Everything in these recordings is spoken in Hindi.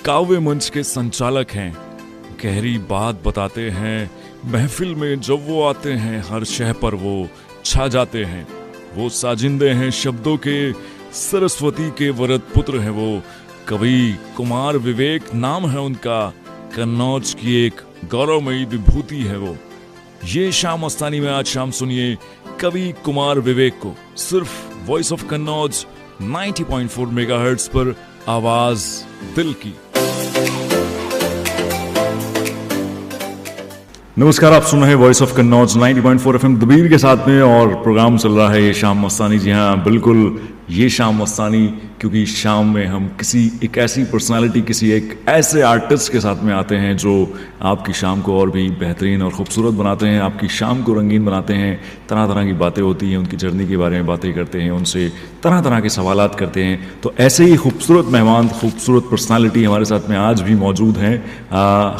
काव्य मंच के संचालक हैं, गहरी बात बताते हैं। महफिल में जब वो आते हैं हर शह पर वो छा जाते हैं। वो साजिंदे हैं शब्दों के, सरस्वती के वरद पुत्र हैं वो। कवि कुमार विवेक नाम है उनका, कन्नौज की एक गौरवमयी विभूति है वो। ये शाम मस्तानी में आज शाम सुनिए कवि कुमार विवेक को, सिर्फ वॉइस ऑफ कन्नौज 90.4 मेगाहर्ट्ज पर, आवाज दिल की। नमस्कार, आप सुन रहे हैं वॉइस ऑफ कन्नौज 90.4 एफएम दबीर के साथ में, और प्रोग्राम चल रहा है ये शाम मस्तानी। जी हाँ, बिल्कुल ये शाम मस्तानी, क्योंकि शाम में हम किसी एक ऐसी पर्सनालिटी, किसी एक ऐसे आर्टिस्ट के साथ में आते हैं जो आपकी शाम को और भी बेहतरीन और ख़ूबसूरत बनाते हैं, आपकी शाम को रंगीन बनाते हैं। तरह तरह की बातें होती हैं, उनकी जर्नी के बारे में बातें करते हैं, उनसे तरह तरह के सवालात करते हैं। तो ऐसे ही खूबसूरत मेहमान, खूबसूरत पर्सनालिटी हमारे साथ में आज भी मौजूद हैं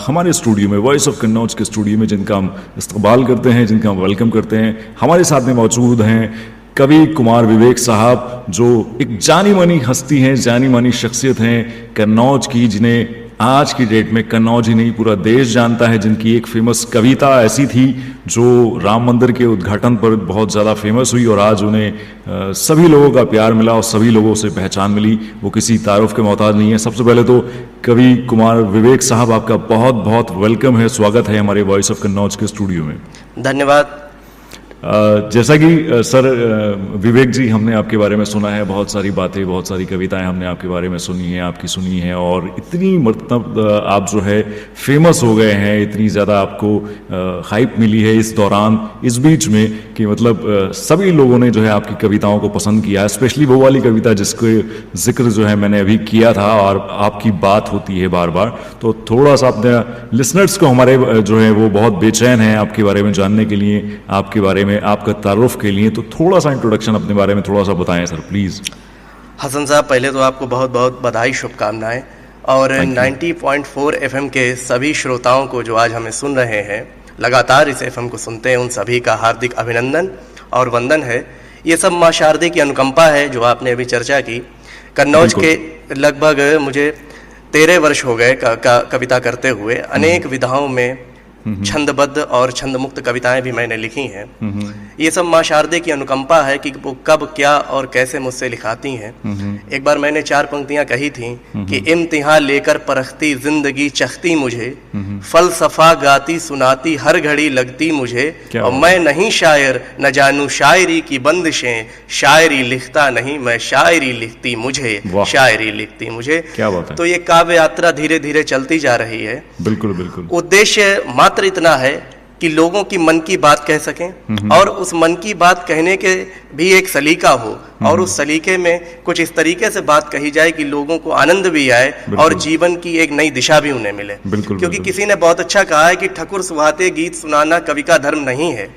हमारे स्टूडियो में, वॉइस ऑफ कन्नौज के स्टूडियो में, जिनका हम इस्तकबाल करते हैं, जिनका हम वेलकम करते हैं। हमारे साथ में मौजूद हैं कवि कुमार विवेक साहब, जो एक जानी मानी हस्ती हैं, जानी मानी शख्सियत हैं कन्नौज की, जिन्हें आज की डेट में कन्नौज ही नहीं पूरा देश जानता है। जिनकी एक फेमस कविता ऐसी थी जो राम मंदिर के उद्घाटन पर बहुत ज़्यादा फेमस हुई, और आज उन्हें सभी लोगों का प्यार मिला और सभी लोगों से पहचान मिली। वो किसी तारुफ के मोहताज नहीं है। सबसे पहले तो कवि कुमार विवेक साहब, आपका बहुत बहुत वेलकम है, स्वागत है हमारे वॉइस ऑफ कन्नौज के स्टूडियो में। धन्यवाद। जैसा कि सर विवेक जी, हमने आपके बारे में सुना है, बहुत सारी बातें, बहुत सारी कविताएं हमने आपके बारे में सुनी है, आपकी सुनी है, और इतनी मतलब आप जो है फेमस हो गए हैं, इतनी ज़्यादा आपको हाइप मिली है इस दौरान, इस बीच में, कि मतलब सभी लोगों ने जो है आपकी कविताओं को पसंद किया। स्पेशली वो वाली कविता जिसके जिक्र जो है मैंने अभी किया था, और आपकी बात होती है बार बार। तो थोड़ा सा अपने लिसनर्स को, हमारे जो है वो बहुत बेचैन हैं आपके बारे में जानने के लिए, आपके बारे में, आपका तारुफ के लिए। तो थोड़ा सा इंट्रोडक्शन अपने बारे में थोड़ा सा बताएं सर, प्लीज। हसन साहब, पहले तो आपको बहुत बहुत बधाई, शुभकामनाएं, और 90.4 एफएम के सभी श्रोताओं को जो आज हमें सुन रहे हैं, लगातार इस एफएम को सुनते हैं, उन सभी का हार्दिक अभिनंदन और वंदन है। ये सब मां शारदे की अनुकंपा है जो आपने अभी चर्चा की। कन्नौज के लगभग मुझे 13 वर्ष हो गए कविता करते हुए। अनेक विधाओं में छंदबद्ध और छंदमुक्त कविताएं भी मैंने लिखी हैं। ये सब मां शारदे की अनुकंपा है कि वो कब, क्या और कैसे मुझसे लिखाती हैं। एक बार मैंने 4 पंक्तियां कही थी कि इम्तिहान लेकर परखती जिंदगी चखती मुझे, फलसफा गाती सुनाती हर घड़ी लगती मुझे, और मैं नहीं शायर न जानू शायरी की बंदिशें, शायरी लिखता नहीं मैं शायरी लिखती मुझे, शायरी लिखती मुझे। क्या बात है। तो ये काव्य यात्रा धीरे धीरे चलती जा रही है। बिल्कुल बिल्कुल। उद्देश्य मात्र इतना है कि लोगों की मन की बात कह सकें, और उस मन की बात कहने के भी एक सलीका हो, और उस सलीके में कुछ इस तरीके से बात कही जाए कि लोगों को आनंद भी आए और जीवन की एक नई दिशा भी उन्हें मिले। क्योंकि किसी ने बहुत अच्छा कहा है कि ठकुर सुहाते गीत सुनाना कवि का धर्म नहीं है,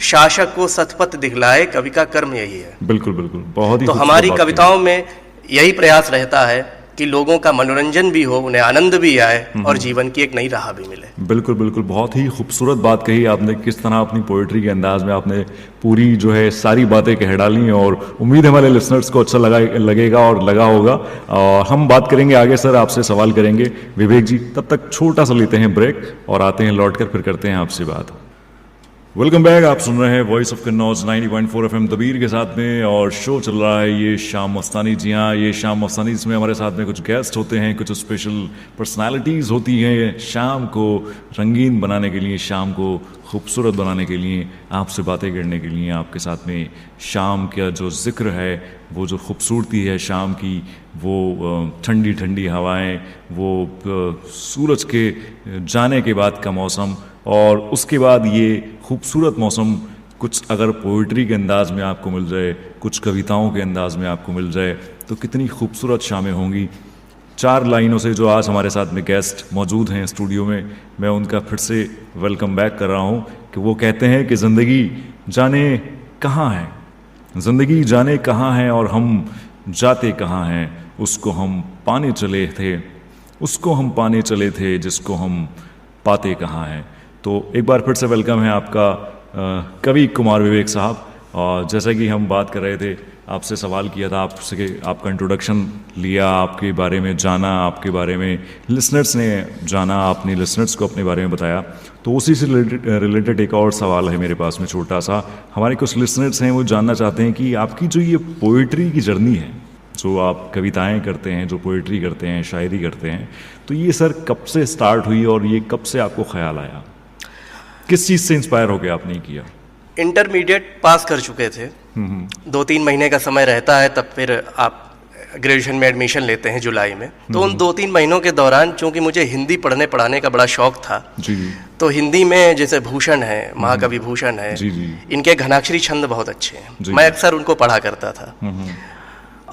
शासक को सतपथ दिखलाए कवि का कर्म यही है। बिल्कुल बिल्कुल, बहुत ही। तो हमारी कविताओं में यही प्रयास रहता है कि लोगों का मनोरंजन भी हो, उन्हें आनंद भी आए, और जीवन की एक नई राह भी मिले। बिल्कुल बिल्कुल, बहुत ही खूबसूरत बात कही आपने। किस तरह अपनी पोएट्री के अंदाज में आपने पूरी जो है सारी बातें कह डाली, और उम्मीद है हमारे लिसनर्स को अच्छा लगेगा और लगा होगा। और हम बात करेंगे आगे, सर आपसे सवाल करेंगे विवेक जी। तब तक छोटा सा लेते हैं ब्रेक और आते हैं लौट कर, फिर करते हैं आपसे बात। वेलकम बैक, आप सुन रहे हैं वॉइस ऑफ कन्नौज 90.4 एफएम दबीर के साथ में, और शो चल रहा है ये शाम मस्तानी। जी हाँ, ये शाम मस्तानी, इसमें हमारे साथ में कुछ गेस्ट होते हैं, कुछ स्पेशल पर्सनालिटीज़ होती हैं, शाम को रंगीन बनाने के लिए, शाम को खूबसूरत बनाने के लिए, आपसे बातें करने के लिए, आपके साथ में शाम का जो जिक्र है, वो जो खूबसूरती है शाम की, वो ठंडी ठंडी हवाएं, वो सूरज के जाने के बाद का मौसम, और उसके बाद ये खूबसूरत मौसम, कुछ अगर पोइट्री के अंदाज में आपको मिल जाए, कुछ कविताओं के अंदाज में आपको मिल जाए, तो कितनी खूबसूरत शामें होंगी। 4 लाइनों से जो आज हमारे साथ में गेस्ट मौजूद हैं स्टूडियो में, मैं उनका फिर से वेलकम बैक कर रहा हूँ कि वो कहते हैं कि ज़िंदगी जाने कहाँ है, ज़िंदगी जाने कहाँ है और हम जाते कहाँ हैं, उसको हम पाने चले थे, उसको हम पाने चले थे, जिसको हम पाते कहाँ हैं। तो एक बार फिर से वेलकम है आपका कवि कुमार विवेक साहब। और जैसा कि हम बात कर रहे थे आपसे सवाल किया था, आपसे आपका इंट्रोडक्शन लिया, आपके बारे में जाना, आपके बारे में लिसनर्स ने जाना, आपने लिसनर्स को अपने बारे में बताया, तो उसी से रिलेटेड एक और सवाल है मेरे पास में छोटा सा। हमारे कुछ लिसनर्स हैं वो जानना चाहते हैं कि आपकी जो ये पोइट्री की जर्नी है, जो आप कविताएं करते हैं, जो पोइट्री करते हैं, शायरी करते हैं, तो ये सर कब से स्टार्ट हुई और ये कब से आपको ख्याल आया? किस चीज़ से इंस्पायर होकर आपने किया? इंटरमीडिएट पास कर चुके थे, 2-3 महीने का समय रहता है, तब फिर आप ग्रेजुएशन में एडमिशन लेते हैं जुलाई में। तो उन 2-3 महीनों के दौरान चूंकि मुझे हिंदी पढ़ने पढ़ाने का बड़ा शौक था, जी जी, तो हिंदी में जैसे भूषण है, महाकवि भूषण है, जी जी, इनके घनाक्षरी छंद बहुत अच्छे हैं, जी। मैं अक्सर उनको पढ़ा करता था।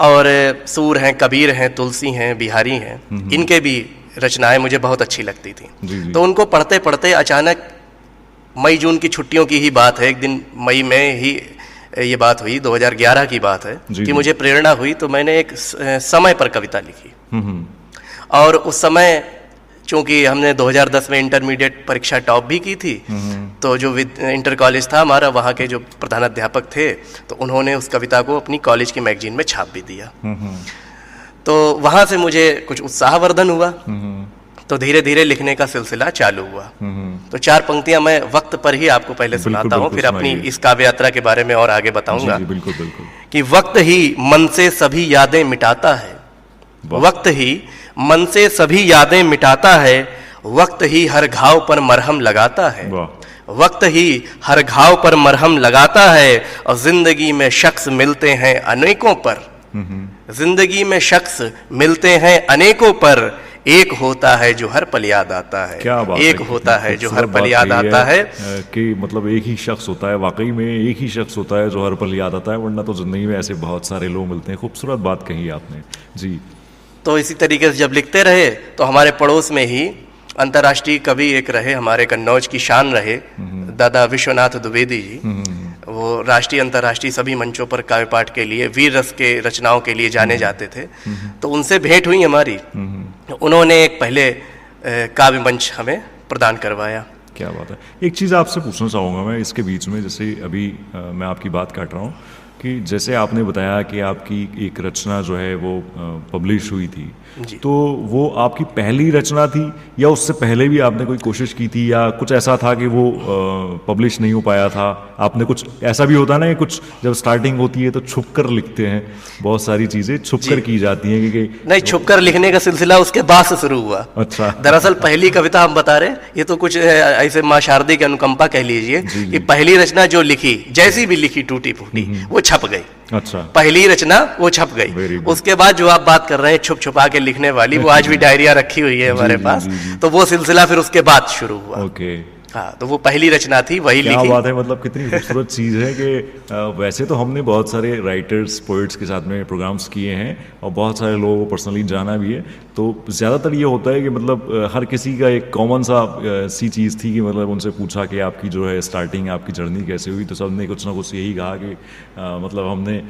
और सूर हैं, कबीर हैं, तुलसी हैं, बिहारी हैं, इनके भी रचनाएं मुझे बहुत अच्छी लगती थी। जी जी, तो उनको पढ़ते पढ़ते अचानक मई जून की छुट्टियों की ही बात है, एक दिन मई में ही ये बात हुई, 2011 की बात है, जी, कि मुझे प्रेरणा हुई, तो मैंने एक समय पर कविता लिखी। और उस समय चूंकि हमने 2010 में इंटरमीडिएट परीक्षा टॉप भी की थी, तो जो इंटर कॉलेज था हमारा, वहाँ के जो प्रधानाध्यापक थे, तो उन्होंने उस कविता को अपनी कॉलेज की मैगजीन में छाप भी दिया। तो वहाँ से मुझे कुछ उत्साहवर्धन हुआ, तो धीरे धीरे लिखने का सिलसिला चालू हुआ। तो 4 पंक्तियां मैं वक्त पर ही आपको पहले सुनाता हूँ, फिर अपनी इस काव्य यात्रा के बारे में और आगे बताऊंगा। बिल्कुल बिल्कुल। कि वक्त ही मन से सभी यादें मिटाता है, वक्त ही मन से सभी यादें मिटाता है, वक्त ही हर घाव पर मरहम लगाता है, वक्त ही हर घाव पर मरहम लगाता है। और जिंदगी में शख्स मिलते हैं अनेकों पर, जिंदगी में शख्स मिलते हैं अनेकों पर, एक होता है जो हर पल याद आता है। क्या बात एक है, होता है जो हर पल याद आता है कि मतलब एक ही शख्स होता है, वाकई में एक ही शख्स होता है जो हर पल याद आता है, वरना तो जिंदगी में ऐसे बहुत सारे लोग मिलते हैं। खूबसूरत बात कही आपने जी। तो इसी तरीके से जब लिखते रहे, तो हमारे पड़ोस में ही अंतर्राष्ट्रीय कवि एक रहे, हमारे कन्नौज की शान रहे, दादा विश्वनाथ द्विवेदी जी। वो राष्ट्रीय अंतर्राष्ट्रीय सभी मंचों पर काव्य पाठ के लिए, वीर रस के रचनाओं के लिए जाने जाते थे। तो उनसे भेंट हुई हमारी, उन्होंने एक पहले काव्य मंच हमें प्रदान करवाया। क्या बात है। एक चीज़ आपसे पूछना चाहूँगा मैं इसके बीच में, जैसे अभी मैं आपकी बात काट रहा हूँ कि जैसे आपने बताया कि आपकी एक रचना जो है वो पब्लिश हुई थी, तो वो आपकी पहली रचना थी या उससे पहले भी आपने कोई कोशिश की थी, या कुछ ऐसा था कि वो पब्लिश नहीं हो पाया था? आपने कुछ ऐसा भी होता है ना कि कुछ जब स्टार्टिंग होती है तो छुप कर लिखते हैं, बहुत सारी चीज़ें छुप कर की जाती हैं कि नहीं, छुप कर लिखने का सिलसिला उसके बाद से शुरू हुआ। अच्छा। दरअसल पहली कविता हम बता रहे, ये तो कुछ ऐसे माँ शारदी की अनुकंपा कह लीजिए कि पहली रचना जो लिखी, जैसी भी लिखी टूटी फूटी, वो छप गई। अच्छा। पहली रचना वो छप गई। उसके बाद जो आप बात कर रहे हैं छुप छुपा के लिखने वाली, वो आज भी डायरिया रखी हुई है हमारे पास। तो वो सिलसिला फिर उसके बाद शुरू हुआ। ओके। हाँ, तो वो पहली रचना थी, वही लिखी। क्या बात है, मतलब कितनी खूबसूरत चीज़ है कि वैसे तो हमने बहुत सारे राइटर्स, पोइट्स के साथ में प्रोग्राम्स किए हैं और बहुत सारे लोगों को पर्सनली जाना भी है, तो ज़्यादातर ये होता है कि मतलब हर किसी का एक कॉमन सी चीज़ थी कि मतलब उनसे पूछा कि आपकी जो है स्टार्टिंग, आपकी जर्नी कैसे हुई, तो सबने कुछ ना कुछ यही कहा कि मतलब हमने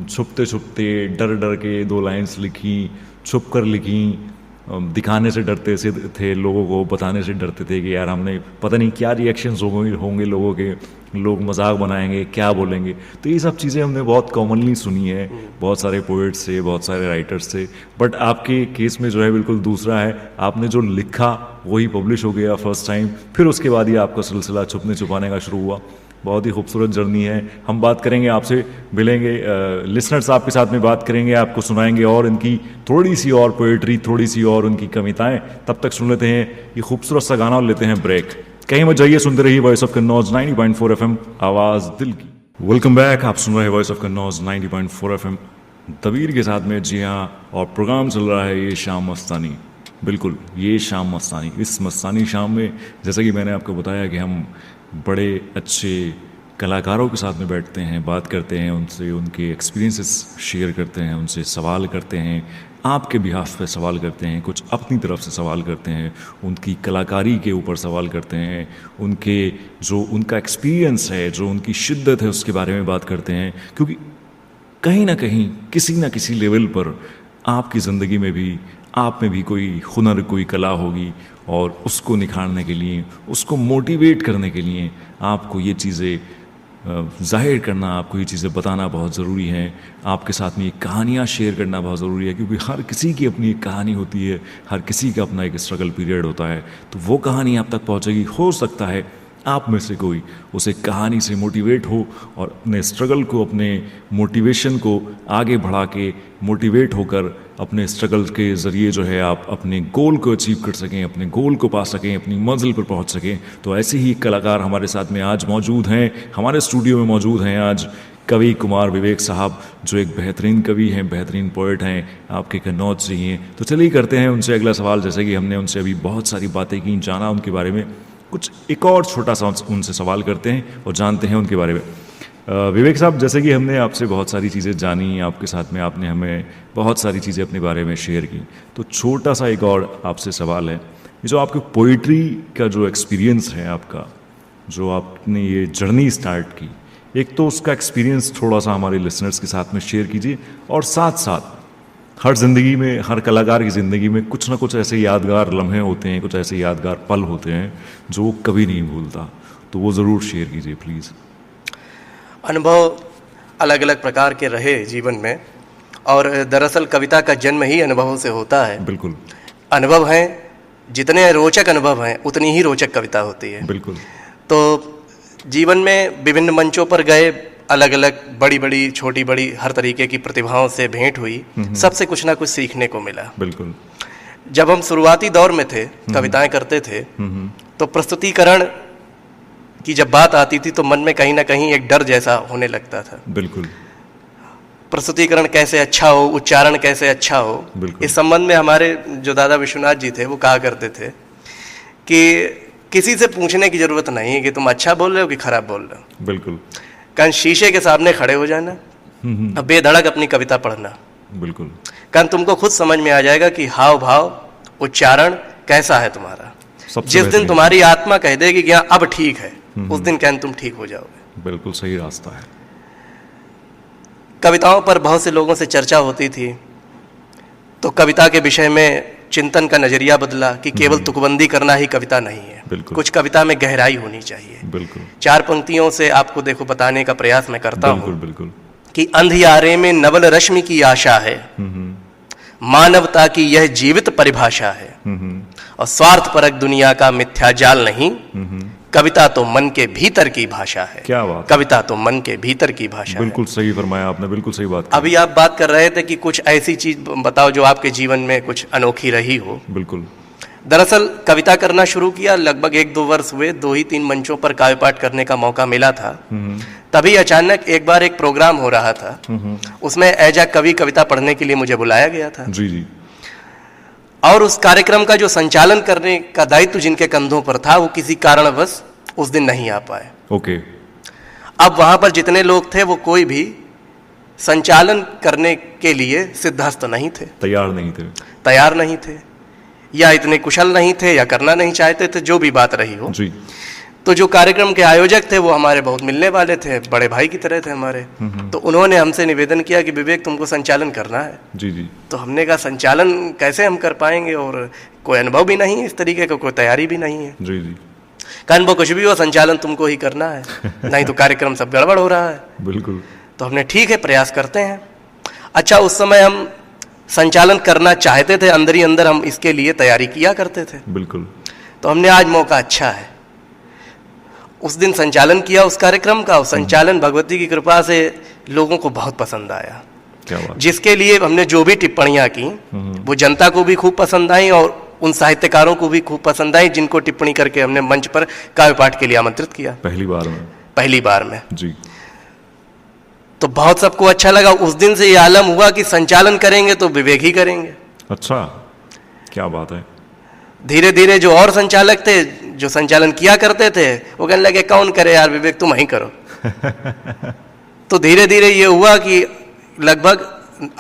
छुपते छुपते डर डर के 2 लाइन्स लिखी, छुप कर लिखी, दिखाने से डरते से थे, लोगों को बताने से डरते थे कि यार हमने पता नहीं क्या रिएक्शंस होंगे लोगों के, लोग मजाक बनाएंगे, क्या बोलेंगे। तो ये सब चीज़ें हमने बहुत कॉमनली सुनी है बहुत सारे पोइट्स से, बहुत सारे राइटर्स से। बट आपके केस में जो है बिल्कुल दूसरा है, आपने जो लिखा वही पब्लिश हो गया फर्स्ट टाइम, फिर उसके बाद ही आपका सिलसिला छुपने छुपाने का शुरू हुआ। बहुत ही खूबसूरत जर्नी है। हम बात करेंगे, आपसे मिलेंगे, लिसनर्स आपके साथ में बात करेंगे, आपको सुनाएंगे और इनकी थोड़ी सी और पोएट्री, थोड़ी सी और उनकी कविताएं। तब तक सुन लेते हैं ये खूबसूरत सा गाना और लेते हैं ब्रेक। कहीं मत जाइए, सुनते रहिए वॉइस ऑफ कन्नौज 90.4 FM, आवाज़ दिल की। वेलकम बैक, आप सुन रहे हैं वॉइस ऑफ कन्नौज 90.4 FM दबीर के साथ में। जी हाँ, और प्रोग्राम चल रहा है ये शाम मस्तानी। बिल्कुल, ये शाम मस्तानी। इस मस्तानी शाम में जैसा कि मैंने आपको बताया कि हम बड़े अच्छे कलाकारों के साथ में बैठते हैं, बात करते हैं उनसे, उनके एक्सपीरियंसेस शेयर करते हैं, उनसे सवाल करते हैं, आपके बिहाफ पे सवाल करते हैं, कुछ अपनी तरफ से सवाल करते हैं, उनकी कलाकारी के ऊपर सवाल करते हैं, उनके जो उनका एक्सपीरियंस है, जो उनकी शिद्दत है, उसके बारे में बात करते हैं। क्योंकि कहीं ना कहीं, किसी ना किसी लेवल पर आपकी ज़िंदगी में भी, आप में भी कोई हुनर, कोई कला होगी, और उसको निखारने के लिए, उसको मोटिवेट करने के लिए आपको ये चीज़ें जाहिर करना, आपको ये चीज़ें बताना बहुत ज़रूरी है। आपके साथ में ये कहानियाँ शेयर करना बहुत ज़रूरी है, क्योंकि हर किसी की अपनी एक कहानी होती है, हर किसी का अपना एक स्ट्रगल पीरियड होता है। तो वो कहानी आप तक पहुँचेगी, हो सकता है आप में से कोई उसे कहानी से मोटिवेट हो और अपने स्ट्रगल को, अपने मोटिवेशन को आगे बढ़ा के मोटिवेट होकर अपने स्ट्रगल के ज़रिए जो है आप अपने गोल को अचीव कर सकें, अपने गोल को पा सकें, अपनी मंजिल पर पहुंच सकें। तो ऐसे ही कलाकार हमारे साथ में आज मौजूद हैं, हमारे स्टूडियो में मौजूद हैं आज कवि कुमार विवेक साहब, जो एक बेहतरीन कवि हैं, बेहतरीन पोएट हैं, आपके कन्नौज से ही हैं। तो चलिए करते हैं उनसे अगला सवाल। जैसे कि हमने उनसे अभी बहुत सारी बातें की, जाना उनके बारे में, कुछ एक और छोटा सा उनसे सवाल करते हैं और जानते हैं उनके बारे में। विवेक साहब, जैसे कि हमने आपसे बहुत सारी चीज़ें जानी, आपके साथ में आपने हमें बहुत सारी चीज़ें अपने बारे में शेयर की, तो छोटा सा एक और आपसे सवाल है, ये जो आपकी पोइट्री का जो एक्सपीरियंस है आपका, जो आपने ये जर्नी स्टार्ट की, एक तो उसका एक्सपीरियंस थोड़ा सा हमारे लिसनर्स के साथ में शेयर कीजिए, और साथ साथ हर ज़िंदगी में, हर कलाकार की ज़िंदगी में कुछ ना कुछ ऐसे यादगार लम्हे होते हैं, कुछ ऐसे यादगार पल होते हैं जो वो कभी नहीं भूलता, तो वो ज़रूर शेयर कीजिए प्लीज़। अनुभव अलग अलग प्रकार के रहे जीवन में, और दरअसल कविता का जन्म ही अनुभवों से होता है। बिल्कुल। अनुभव हैं, जितने रोचक अनुभव हैं उतनी ही रोचक कविता होती है। बिल्कुल। तो जीवन में विभिन्न मंचों पर गए, अलग अलग बड़ी बड़ी छोटी बड़ी हर तरीके की प्रतिभाओं से भेंट हुई, सबसे कुछ ना कुछ सीखने को मिला। बिल्कुल। जब हम शुरुआती दौर में थे, कविताएं करते थे, तो प्रस्तुतिकरण की जब बात आती थी तो मन में कहीं ना कहीं एक डर जैसा होने लगता था। बिल्कुल। प्रस्तुतिकरण कैसे अच्छा हो, उच्चारण कैसे अच्छा हो, इस संबंध में हमारे जो दादा विश्वनाथ जी थे वो कहा करते थे कि किसी से पूछने की जरूरत नहीं है कि तुम अच्छा बोल रहे हो कि खराब बोल रहे हो। बिल्कुल। कारण शीशे के सामने खड़े हो जाना, अब बेधड़क अपनी कविता पढ़ना। बिल्कुल। कारण तुमको खुद समझ में आ जाएगा कि हाव भाव, उच्चारण कैसा है तुम्हारा। जिस दिन तुम्हारी आत्मा कह देगी कि हाँ अब ठीक है, उस दिन कहन तुम ठीक हो जाओगे। बिल्कुल सही रास्ता है। कविताओं पर बहुत से लोगों से चर्चा होती थी, तो कविता के विषय में चिंतन का नजरिया बदला कि केवल तुकबंदी करना ही कविता नहीं है, कुछ कविता में गहराई होनी चाहिए। बिल्कुल। 4 पंक्तियों से आपको देखो बताने का प्रयास मैं करता हूँ। बिल्कुल। कि अंधियारे में नवल रश्मि की आशा है, मानवता की यह जीवित परिभाषा है, और स्वार्थपरक दुनिया का मिथ्या जाल नहीं, कविता तो मन के भीतर की भाषा है। क्या बात। कविता तो मन के भीतर की भाषा है। बिल्कुल सही फरमाया आपने, बिल्कुल सही बात। अभी आप बात कर रहे थे कि कुछ ऐसी चीज बताओ जो आपके जीवन में कुछ अनोखी रही हो। बिल्कुल। दरअसल कविता करना शुरू किया लगभग 1-2 वर्ष हुए, 2 ही 3 मंचों पर काव्य पाठ करने का मौका मिला था। तभी अचानक एक बार एक प्रोग्राम हो रहा था, उसमें एजा कवि कविता पढ़ने के लिए मुझे बुलाया गया था। जी जी। और उस कार्यक्रम का जो संचालन करने का दायित्व जिनके कंधों पर था, वो किसी कारणवश उस दिन नहीं आ पाए। ओके। अब वहां पर जितने लोग थे वो कोई भी संचालन करने के लिए सिद्धहस्त नहीं थे, तैयार नहीं थे, या इतने कुशल नहीं थे, या करना नहीं चाहते थे, जो भी बात रही हो जी। तो जो कार्यक्रम के आयोजक थे वो हमारे बहुत मिलने वाले थे, बड़े भाई की तरह थे हमारे। तो उन्होंने हमसे निवेदन किया कि विवेक तुमको संचालन करना है। जी जी। तो हमने कहा संचालन कैसे हम कर पाएंगे, और कोई अनुभव भी नहीं है इस तरीके का, कोई तैयारी भी नहीं है। जी जी। कान वो कुछ भी हो, संचालन तुमको ही करना है, नहीं तो कार्यक्रम सब गड़बड़ हो रहा है। बिल्कुल। तो हमने ठीक है प्रयास करते हैं। अच्छा, उस समय हम संचालन करना चाहते थे, अंदर ही अंदर हम इसके लिए तैयारी किया करते थे। बिल्कुल। तो हमने आज मौका अच्छा है, उस दिन संचालन किया उस कार्यक्रम का। संचालन भगवती की कृपा से लोगों को बहुत पसंद आया। क्या बात। जिसके लिए हमने जो भी टिप्पणियां की वो जनता को भी खूब पसंद आई, और उन साहित्यकारों को भी खूब पसंद आई जिनको टिप्पणी करके हमने मंच पर काव्य पाठ के लिए आमंत्रित किया पहली बार में जी। तो बहुत सबको अच्छा लगा। उस दिन से ये आलम हुआ कि संचालन करेंगे तो विवेक ही करेंगे। अच्छा, क्या बात है। धीरे धीरे जो और संचालक थे जो संचालन किया करते थे वो कहने लगे कौन करे यार, विवेक तुम ही करो। तो धीरे धीरे ये हुआ कि लगभग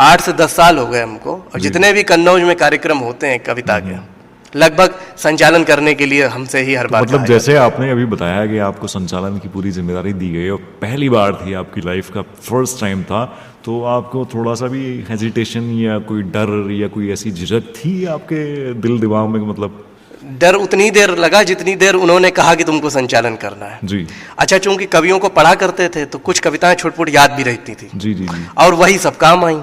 8 से 10 साल हो गए हमको, और जितने भी कन्नौज में कार्यक्रम होते हैं कविता के, लगभग संचालन करने के लिए हमसे ही हर बार। मतलब जैसे आपने अभी बताया कि आपको संचालन की पूरी जिम्मेदारी दी गई और पहली बार थी, आपकी लाइफ का फर्स्ट टाइम था, तो आपको थोड़ा सा भी हेजिटेशन या कोई डर या कोई ऐसी झिझक थी आपके दिल दिमाग में? मतलब डर उतनी देर लगा जितनी देर उन्होंने कहा कि तुमको संचालन करना है। जी अच्छा, चूंकि कवियों को पढ़ा करते थे तो कुछ कविताएं छुटपुट याद भी रहती थी। जी जी जी। और वही सब काम आई।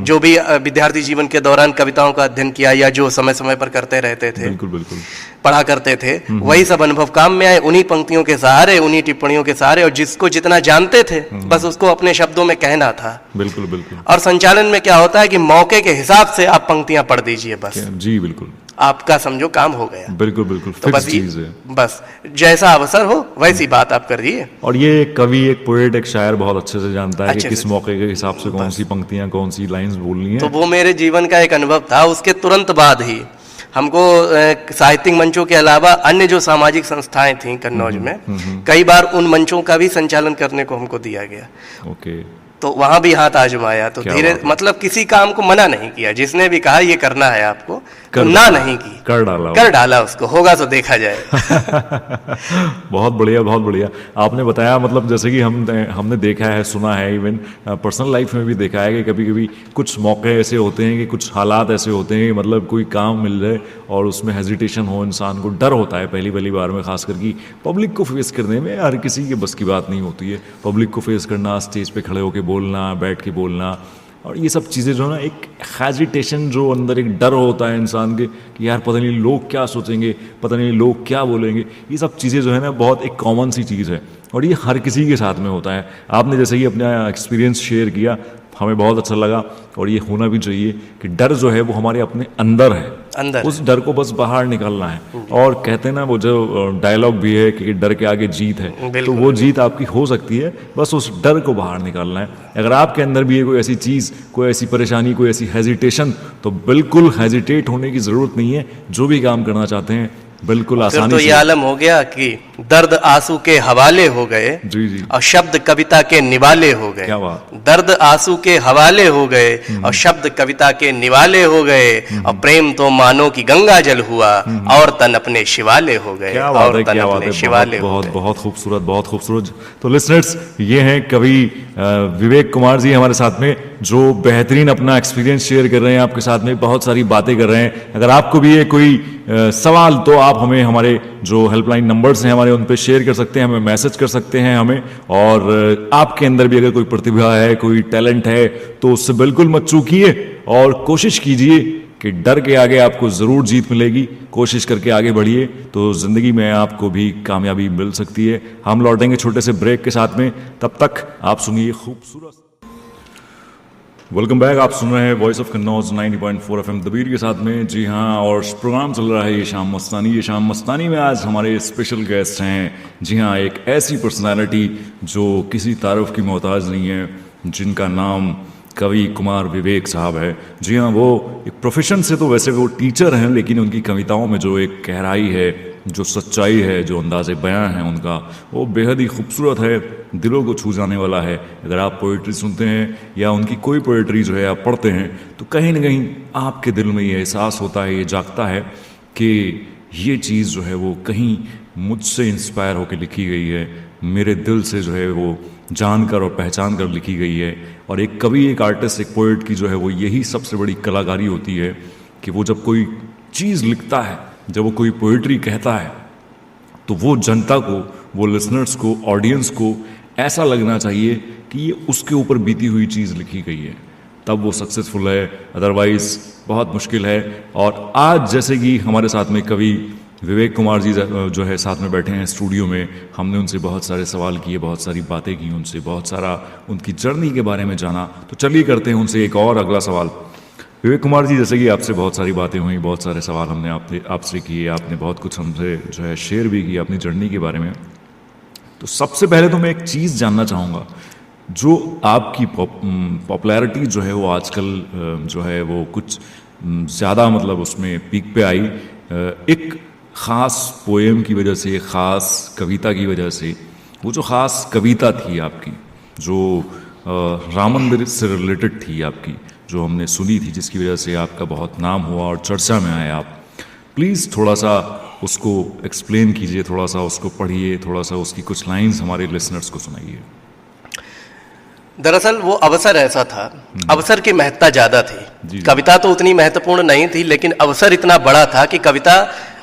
जो भी विद्यार्थी जीवन के दौरान कविताओं का अध्ययन किया या जो समय समय पर करते रहते थे, बिल्कुल बिल्कुल पढ़ा करते थे, वही सब अनुभव काम में आए, उन्हीं पंक्तियों के सहारे, उन्हीं टिप्पणियों के सहारे, और जिसको जितना जानते थे बस उसको अपने शब्दों में कहना था। बिल्कुल बिल्कुल। और संचालन में क्या होता है कि मौके के हिसाब से आप पंक्तियां पढ़ दीजिए, बस जी बिल्कुल, आपका समझो काम हो गया। बिल्कुल बिल्कुल, तो फिक्स चीज है। बस जैसा अवसर हो वैसी बात आप करिए। और ये एक कवि, एक पोएट, एक शायर बहुत अच्छे से जानता है कि अच्छे किस से। मौके के हिसाब से कौन सी पंक्तियां, कौन सी लाइंस बोलनी है। तो वो मेरे जीवन का एक अनुभव था। उसके तुरंत बाद ही हमको साहित्यिक मंचों के अलावा अन्य जो सामाजिक संस्थाएं थीं कन्नौज में, कई बार उन मंचों का भी संचालन करने को हमको दिया गया। ओके। तो वहां भी हाथ आजमाया। तो क्या धीरे, बात है। मतलब किसी काम को मना नहीं किया, जिसने भी कहा ये करना है आपको, तो ना नहीं की, कर डाला उसको, होगा तो देखा जाएगा। बहुत बढ़िया, बहुत बढ़िया। आपने बताया, मतलब जैसे कि हमने देखा है, सुना है, इवन पर्सनल लाइफ में भी देखा है कि कभी कभी कुछ मौके ऐसे होते हैं कि कुछ हालात ऐसे होते हैं कि मतलब कोई काम मिल जाए और उसमें हेजिटेशन हो, इंसान को डर होता है पहली पहली बार में, खास करके पब्लिक को फेस करने में। हर किसी के बस की बात नहीं होती है पब्लिक को फेस करना, स्टेज पे खड़े होकर बोलना, बैठ के बोलना, और ये सब चीज़ें जो है ना, एक हेजिटेशन, जो अंदर एक डर होता है इंसान के कि यार पता नहीं लोग क्या सोचेंगे, पता नहीं लोग क्या बोलेंगे, ये सब चीज़ें जो है ना बहुत एक कॉमन सी चीज़ है और ये हर किसी के साथ में होता है। आपने जैसे कि अपना एक्सपीरियंस शेयर किया, हमें बहुत अच्छा लगा, और ये होना भी चाहिए कि डर जो है वो हमारे अपने अंदर है, उस डर को बस बाहर निकालना है। और कहते हैं ना, वो जो डायलॉग भी है कि डर के आगे जीत है, तो वो जीत आपकी हो सकती है, बस उस डर को बाहर निकालना है। अगर आपके अंदर भी है कोई ऐसी चीज़, कोई ऐसी परेशानी, कोई ऐसी हेजिटेशन, तो बिल्कुल हेजिटेट होने की ज़रूरत नहीं है। जो भी काम करना चाहते हैं बिल्कुल आसानी तो से। ये आलम हो गया कि दर्द आंसू के हवाले हो गए, जी जी, और शब्द कविता के निवाले हो गए। क्या बात। दर्द आंसू के हवाले हो गए और शब्द कविता के निवाले हो गए, और प्रेम तो मानो की गंगा जल हुआ, और तन अपने शिवाले हो गए। क्या बात और है, तन क्या बात अपने है, शिवाले बहुत हो बहुत गए। बहुत खूबसूरत, बहुत खूबसूरत। तो लिसनर्स, ये हैं कवि विवेक कुमार जी हमारे साथ में, जो बेहतरीन अपना एक्सपीरियंस शेयर कर रहे हैं आपके साथ में, बहुत सारी बातें कर रहे हैं। अगर आपको भी ये कोई सवाल, तो आप हमें, हमारे जो हेल्पलाइन नंबर्स हैं हमारे, उन पे शेयर कर सकते हैं, हमें मैसेज कर सकते हैं हमें। और आपके अंदर भी अगर कोई प्रतिभा है, कोई टैलेंट है, तो उससे बिल्कुल मत चूकिए और कोशिश कीजिए कि डर के आगे आपको ज़रूर जीत मिलेगी। कोशिश करके आगे बढ़िए तो ज़िंदगी में आपको भी कामयाबी मिल सकती है। हम लौटेंगे छोटे से ब्रेक के साथ में, तब तक आप सुनिए खूबसूरत। Welcome back. आप सुन रहे हैं वॉइस ऑफ कन्नौज 90.4 FM दबीर के साथ में। जी हाँ, और प्रोग्राम चल रहा है ये शाम मस्तानी। ये शाम मस्तानी में आज हमारे स्पेशल गेस्ट हैं। जी हाँ, एक ऐसी पर्सनालिटी जो किसी तारुफ की मोहताज नहीं है, जिनका नाम कवि कुमार विवेक साहब है। जी हाँ, वो एक प्रोफेशन से तो वैसे वो टीचर हैं, लेकिन उनकी कविताओं में जो एक गहराई है, जो सच्चाई है, जो अंदाज़े बयां है उनका, वो बेहद ही खूबसूरत है, दिलों को छू जाने वाला है। अगर आप पोइट्री सुनते हैं या उनकी कोई पोइट्री जो है आप पढ़ते हैं, तो कहीं ना कहीं आपके दिल में ये एहसास होता है, ये जागता है कि ये चीज़ जो है वो कहीं मुझसे इंस्पायर होकर लिखी गई है, मेरे दिल से जो है वो जानकर और पहचान कर लिखी गई है। और एक कवि, एक आर्टिस्ट, एक पोइट की जो है वो यही सबसे बड़ी कलाकारी होती है कि वो जब कोई चीज़ लिखता है, जब वो कोई पोइट्री कहता है, तो वो जनता को, वो लिसनर्स को, ऑडियंस को ऐसा लगना चाहिए कि ये उसके ऊपर बीती हुई चीज़ लिखी गई है, तब वो सक्सेसफुल है, अदरवाइज बहुत मुश्किल है। और आज जैसे कि हमारे साथ में कवि विवेक कुमार जी जो है साथ में बैठे हैं स्टूडियो में, हमने उनसे बहुत सारे सवाल किए, बहुत सारी बातें की उनसे, बहुत सारा उनकी जर्नी के बारे में जाना। तो चलिए करते हैं उनसे एक और अगला सवाल। विवेक कुमार जी, जैसे कि आपसे बहुत सारी बातें हुई, बहुत सारे सवाल हमने आपसे किए, आपने बहुत कुछ हमसे जो है शेयर भी किया अपनी जर्नी के बारे में। तो सबसे पहले तो मैं एक चीज़ जानना चाहूँगा, जो आपकी पॉपुलैरिटी जो है वो आजकल जो है वो कुछ ज़्यादा, मतलब उसमें पीक पे आई, एक ख़ास पोएम की वजह से, ख़ास कविता की वजह से। वो जो ख़ास कविता थी आपकी, जो राम मंदिर से रिलेटेड थी आपकी, जो हमने सुनी थी, जिसकी वजह से आपका बहुत नाम हुआ और चर्चा में आए आप, प्लीज़ थोड़ा सा उसको एक्सप्लेन कीजिए, थोड़ा सा उसको पढ़िए, थोड़ा सा उसकी कुछ लाइंस हमारे लिसनर्स को सुनाइए। दरअसल वो अवसर ऐसा था, अवसर की महत्ता ज़्यादा थी। जी। कविता तो उतनी महत्वपूर्ण नहीं थी, लेकिन अवसर इतना बड़ा था कि कविता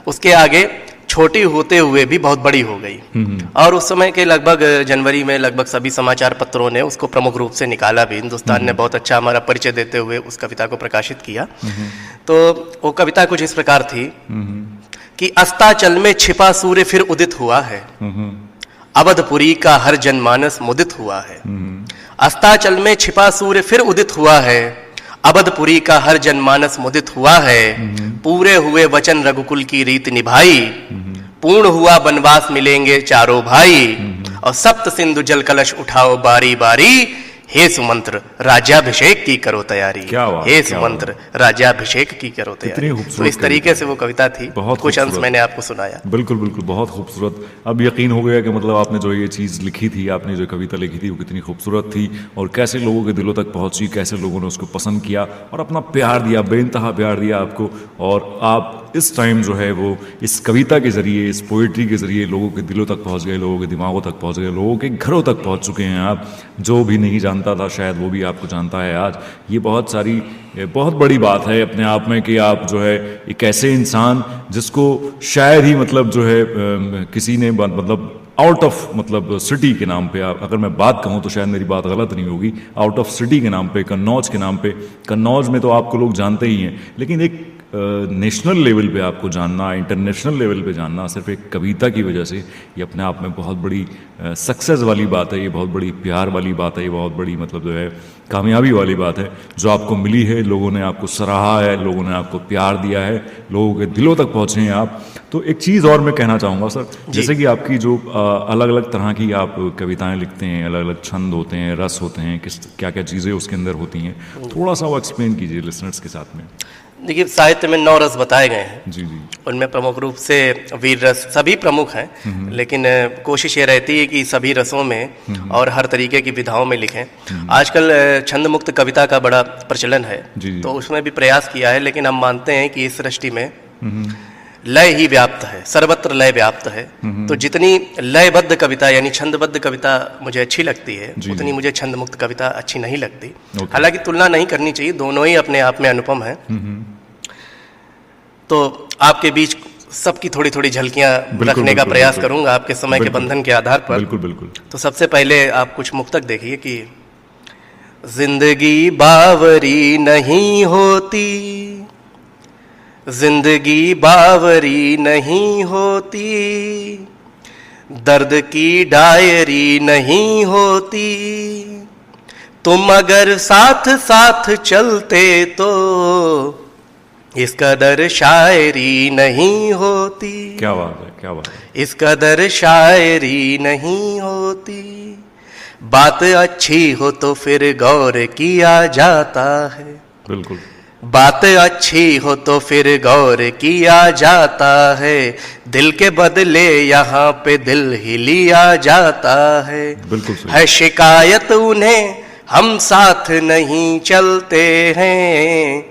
उसके आगे छोटी होते हुए भी बहुत बड़ी हो गई। और उस समय के लगभग जनवरी में लगभग सभी समाचार पत्रों ने उसको प्रमुख रूप से निकाला भी। हिंदुस्तान ने बहुत अच्छा हमारा परिचय देते हुए उस कविता को प्रकाशित किया। तो वो कविता कुछ इस प्रकार थी कि अस्ताचल में छिपा सूर्य फिर उदित हुआ है, अवधपुरी का हर जनमानस मुदित हुआ है। अस्ताचल में छिपा सूर्य फिर उदित हुआ है, अवधपुरी का हर जनमानस मुदित हुआ है। पूरे हुए वचन रघुकुल की रीत निभाई, पूर्ण हुआ वनवास मिलेंगे चारों भाई। और सप्त सिंधु जल कलश उठाओ बारी बारी, हे सुमंत्र राज्याभिषेक की करो तैयारी। हे सुमंत्र राज्याभिषेक की करो तैयारी। तो इस तरीके से वो कविता थी, कुछ अंश मैंने आपको सुनाया। बिल्कुल बिल्कुल, बहुत खूबसूरत। अब यकीन हो गया कि मतलब आपने जो ये चीज़ लिखी थी, आपने जो कविता लिखी थी वो कितनी खूबसूरत थी और कैसे लोगों के दिलों तक पहुंची, कैसे लोगों ने उसको पसंद किया और अपना प्यार दिया, बेइंतहा प्यार दिया आपको। और आप इस टाइम जो है वो इस कविता के ज़रिए, इस पोइट्री के ज़रिए लोगों के दिलों तक पहुंच गए, लोगों के दिमागों तक पहुंच गए, लोगों के घरों तक पहुंच चुके हैं आप। जो भी नहीं जानता था शायद वो भी आपको जानता है आज। ये बहुत बड़ी बात है अपने आप में कि आप जो है एक ऐसे इंसान जिसको शायद ही मतलब जो है किसी ने मतलब आउट ऑफ मतलब सिटी के नाम पे, अगर मैं बात कहूँ तो शायद मेरी बात गलत नहीं होगी, आउट ऑफ सिटी के नाम पे, कन्नौज के नाम पे, कन्नौज में तो आपको लोग जानते ही हैं, लेकिन एक नेशनल लेवल पे आपको जानना, इंटरनेशनल लेवल पे जानना सिर्फ एक कविता की वजह से, ये अपने आप में बहुत बड़ी सक्सेस वाली बात है, ये बहुत बड़ी प्यार वाली बात है, ये बहुत बड़ी मतलब जो है कामयाबी वाली बात है जो आपको मिली है। लोगों ने आपको सराहा है, लोगों ने आपको प्यार दिया है, लोगों के दिलों तक पहुँचे हैं आप। तो एक चीज़ और मैं कहना चाहूँगा सर, जैसे कि आपकी जो अलग अलग तरह की आप कविताएं लिखते हैं, अलग अलग छंद होते हैं, रस होते हैं, क्या क्या चीज़ें उसके अंदर होती हैं, थोड़ा सा वो एक्सप्लेन कीजिए लिसनर्स के साथ में। देखिए, साहित्य में 9 रस बताए गए हैं। जी जी। उनमें प्रमुख रूप से वीर रस, सभी प्रमुख हैं, लेकिन कोशिश ये रहती है कि सभी रसों में और हर तरीके की विधाओं में लिखें। आजकल छंद मुक्त कविता का बड़ा प्रचलन है, तो उसमें भी प्रयास किया है, लेकिन हम मानते हैं कि इस सृष्टि में लय ही व्याप्त है, सर्वत्र लय व्याप्त है। तो जितनी लयबद्ध कविता यानी छंदबद्ध कविता मुझे अच्छी लगती है, उतनी मुझे छंद मुक्त कविता अच्छी नहीं लगती। हालांकि तुलना नहीं करनी चाहिए, दोनों ही अपने आप में अनुपम है। तो आपके बीच सबकी थोड़ी थोड़ी झलकियां रखने का प्रयास करूंगा आपके समय के बंधन के आधार पर। बिल्कुल बिल्कुल। तो सबसे पहले आप कुछ मुक्तक देखिए कि जिंदगी बावरी नहीं होती, जिंदगी बावरी नहीं होती, दर्द की डायरी नहीं होती, तुम अगर साथ साथ चलते तो इस कदर शायरी नहीं होती। क्या बात है, क्या बात है। इस कदर शायरी नहीं होती, बात अच्छी हो तो फिर गौर किया जाता है। बिल्कुल। बात अच्छी हो तो फिर गौर किया जाता है, दिल के बदले यहाँ पे दिल ही लिया जाता है। बिल्कुल है शिकायत उन्हें हम साथ नहीं चलते हैं,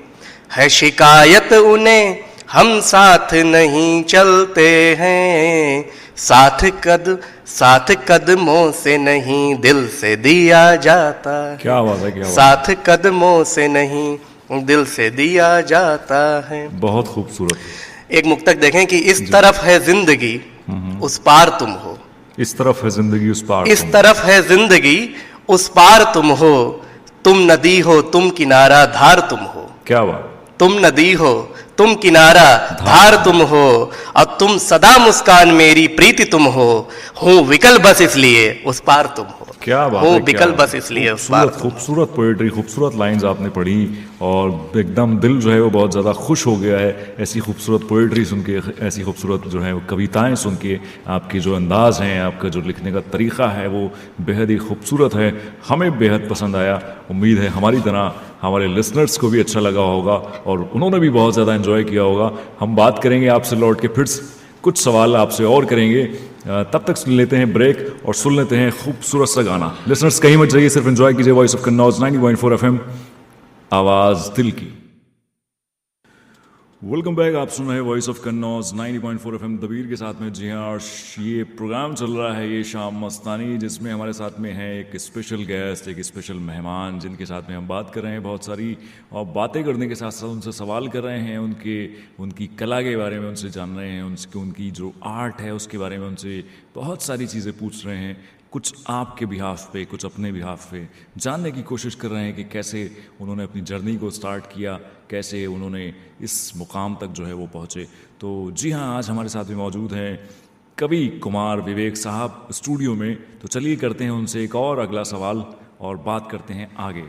है शिकायत उन्हें हम साथ नहीं चलते हैं, साथ कदमों से नहीं दिल से दिया जाता है। क्या बात है, क्या बात। साथ कदमों से नहीं दिल से दिया जाता है। बहुत खूबसूरत। एक मुक्तक देखें कि इस तरफ है जिंदगी उस पार तुम हो। इस तरफ है जिंदगी उस पार, इस तरफ है जिंदगी उस पार तुम हो, तुम नदी हो तुम किनारा धार तुम हो। क्या बात। तुम नदी हो तुम किनारा धार तुम हो, और तुम सदा मुस्कान मेरी प्रीति तुम हो, हूँ विकल बस इसलिए उस पार तुम हो। क्या बात हूँ है, विकल बस इसलिए उस पार। खूबसूरत पोएट्री, खूबसूरत लाइंस आपने पढ़ी और एकदम दिल जो है वो बहुत ज़्यादा खुश हो गया है ऐसी खूबसूरत पोएट्री सुन के, ऐसी खूबसूरत जो है वो कविताएं सुन के। आपके जो अंदाज़ हैं, आपका जो लिखने का तरीक़ा है वो बेहद ही खूबसूरत है, हमें बेहद पसंद आया। उम्मीद है हमारी तरह हमारे लिसनर्स को भी अच्छा लगा होगा और उन्होंने भी बहुत ज़्यादा एंजॉय किया होगा। हम बात करेंगे आपसे लौट के, फिर कुछ सवाल आपसे और करेंगे, तब तक सुन लेते हैं ब्रेक और सुन लेते हैं खूबसूरत सा गाना। लिसनर्स कहीं मत जाइए, सिर्फ एंजॉय कीजिए वॉइस ऑफ कन्नौज 90.4 FM, आवाज़ दिल की। Welcome back. आप सुन रहे हैं वॉइस ऑफ कन्नौज 90.4 एफएम दबीर के साथ में। जी हाँ, और ये प्रोग्राम चल रहा है ये शाम मस्तानी, जिसमें हमारे साथ में है एक स्पेशल गेस्ट, एक स्पेशल मेहमान, जिनके साथ में हम बात कर रहे हैं बहुत सारी, और बातें करने के साथ साथ उनसे सवाल कर रहे हैं, उनकी कला के बारे में उनसे जान रहे हैं, उनकी जो आर्ट है उसके बारे में उनसे बहुत सारी चीज़ें पूछ रहे हैं। कुछ आपके बिहाफ पे, कुछ अपने बिहाफ पे जानने की कोशिश कर रहे हैं कि कैसे उन्होंने अपनी जर्नी को स्टार्ट किया, कैसे उन्होंने इस मुकाम तक जो है वो पहुँचे। तो जी हाँ, आज हमारे साथ में मौजूद हैं कवि कुमार विवेक साहब स्टूडियो में। तो चलिए करते हैं उनसे एक और अगला सवाल और बात करते हैं आगे।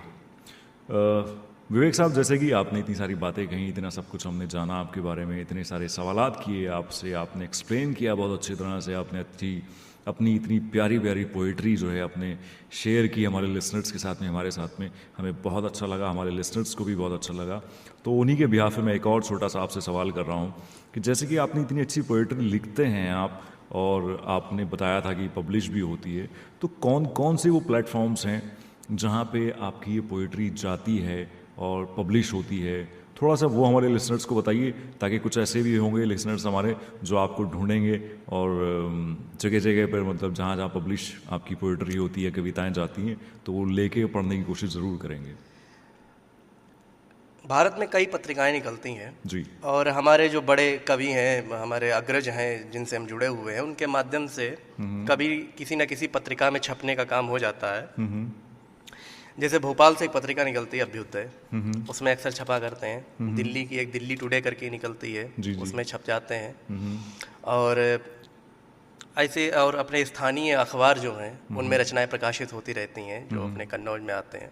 विवेक साहब, जैसे कि आपने इतनी सारी बातें कही, इतना सब कुछ हमने जाना आपके बारे में, इतने सारे सवालात किए आपसे, आपने एक्सप्लेन किया बहुत अच्छी तरह से, आपने अपनी इतनी प्यारी प्यारी पोइट्री जो है आपने शेयर की हमारे लिसनर्स के साथ में, हमारे साथ में। हमें बहुत अच्छा लगा, हमारे लिसनर्स को भी बहुत अच्छा लगा। तो उन्हीं के बिहाफ में मैं एक और छोटा सा आपसे सवाल कर रहा हूँ कि जैसे कि आपने इतनी अच्छी पोइट्री लिखते हैं आप, और आपने बताया था कि पब्लिश भी होती है, तो कौन कौन से वो प्लेटफॉर्म्स हैं जहाँ पे आपकी ये पोइट्री जाती है और पब्लिश होती है? थोड़ा सा वो हमारे लिसनर्स को बताइए, ताकि कुछ ऐसे भी होंगे लिसनर्स हमारे जो आपको ढूंढेंगे और जगह जगह पर, मतलब जहाँ जहाँ पब्लिश आपकी पोइट्री होती है, कविताएं जाती हैं, तो वो लेके पढ़ने की कोशिश ज़रूर करेंगे। भारत में कई पत्रिकाएं निकलती हैं जी। और हमारे जो बड़े कवि हैं, हमारे अग्रज हैं जिनसे हम जुड़े हुए हैं, उनके माध्यम से कभी किसी न किसी पत्रिका में छपने का काम हो जाता है। जैसे भोपाल से एक पत्रिका निकलती है अभ्युदय, उसमें अक्सर छपा करते हैं। दिल्ली की एक दिल्ली टुडे करके निकलती है, उसमें छप जाते हैं। और ऐसे और अपने स्थानीय अखबार जो हैं उनमें रचनाएं प्रकाशित होती रहती हैं जो अपने कन्नौज में आते हैं।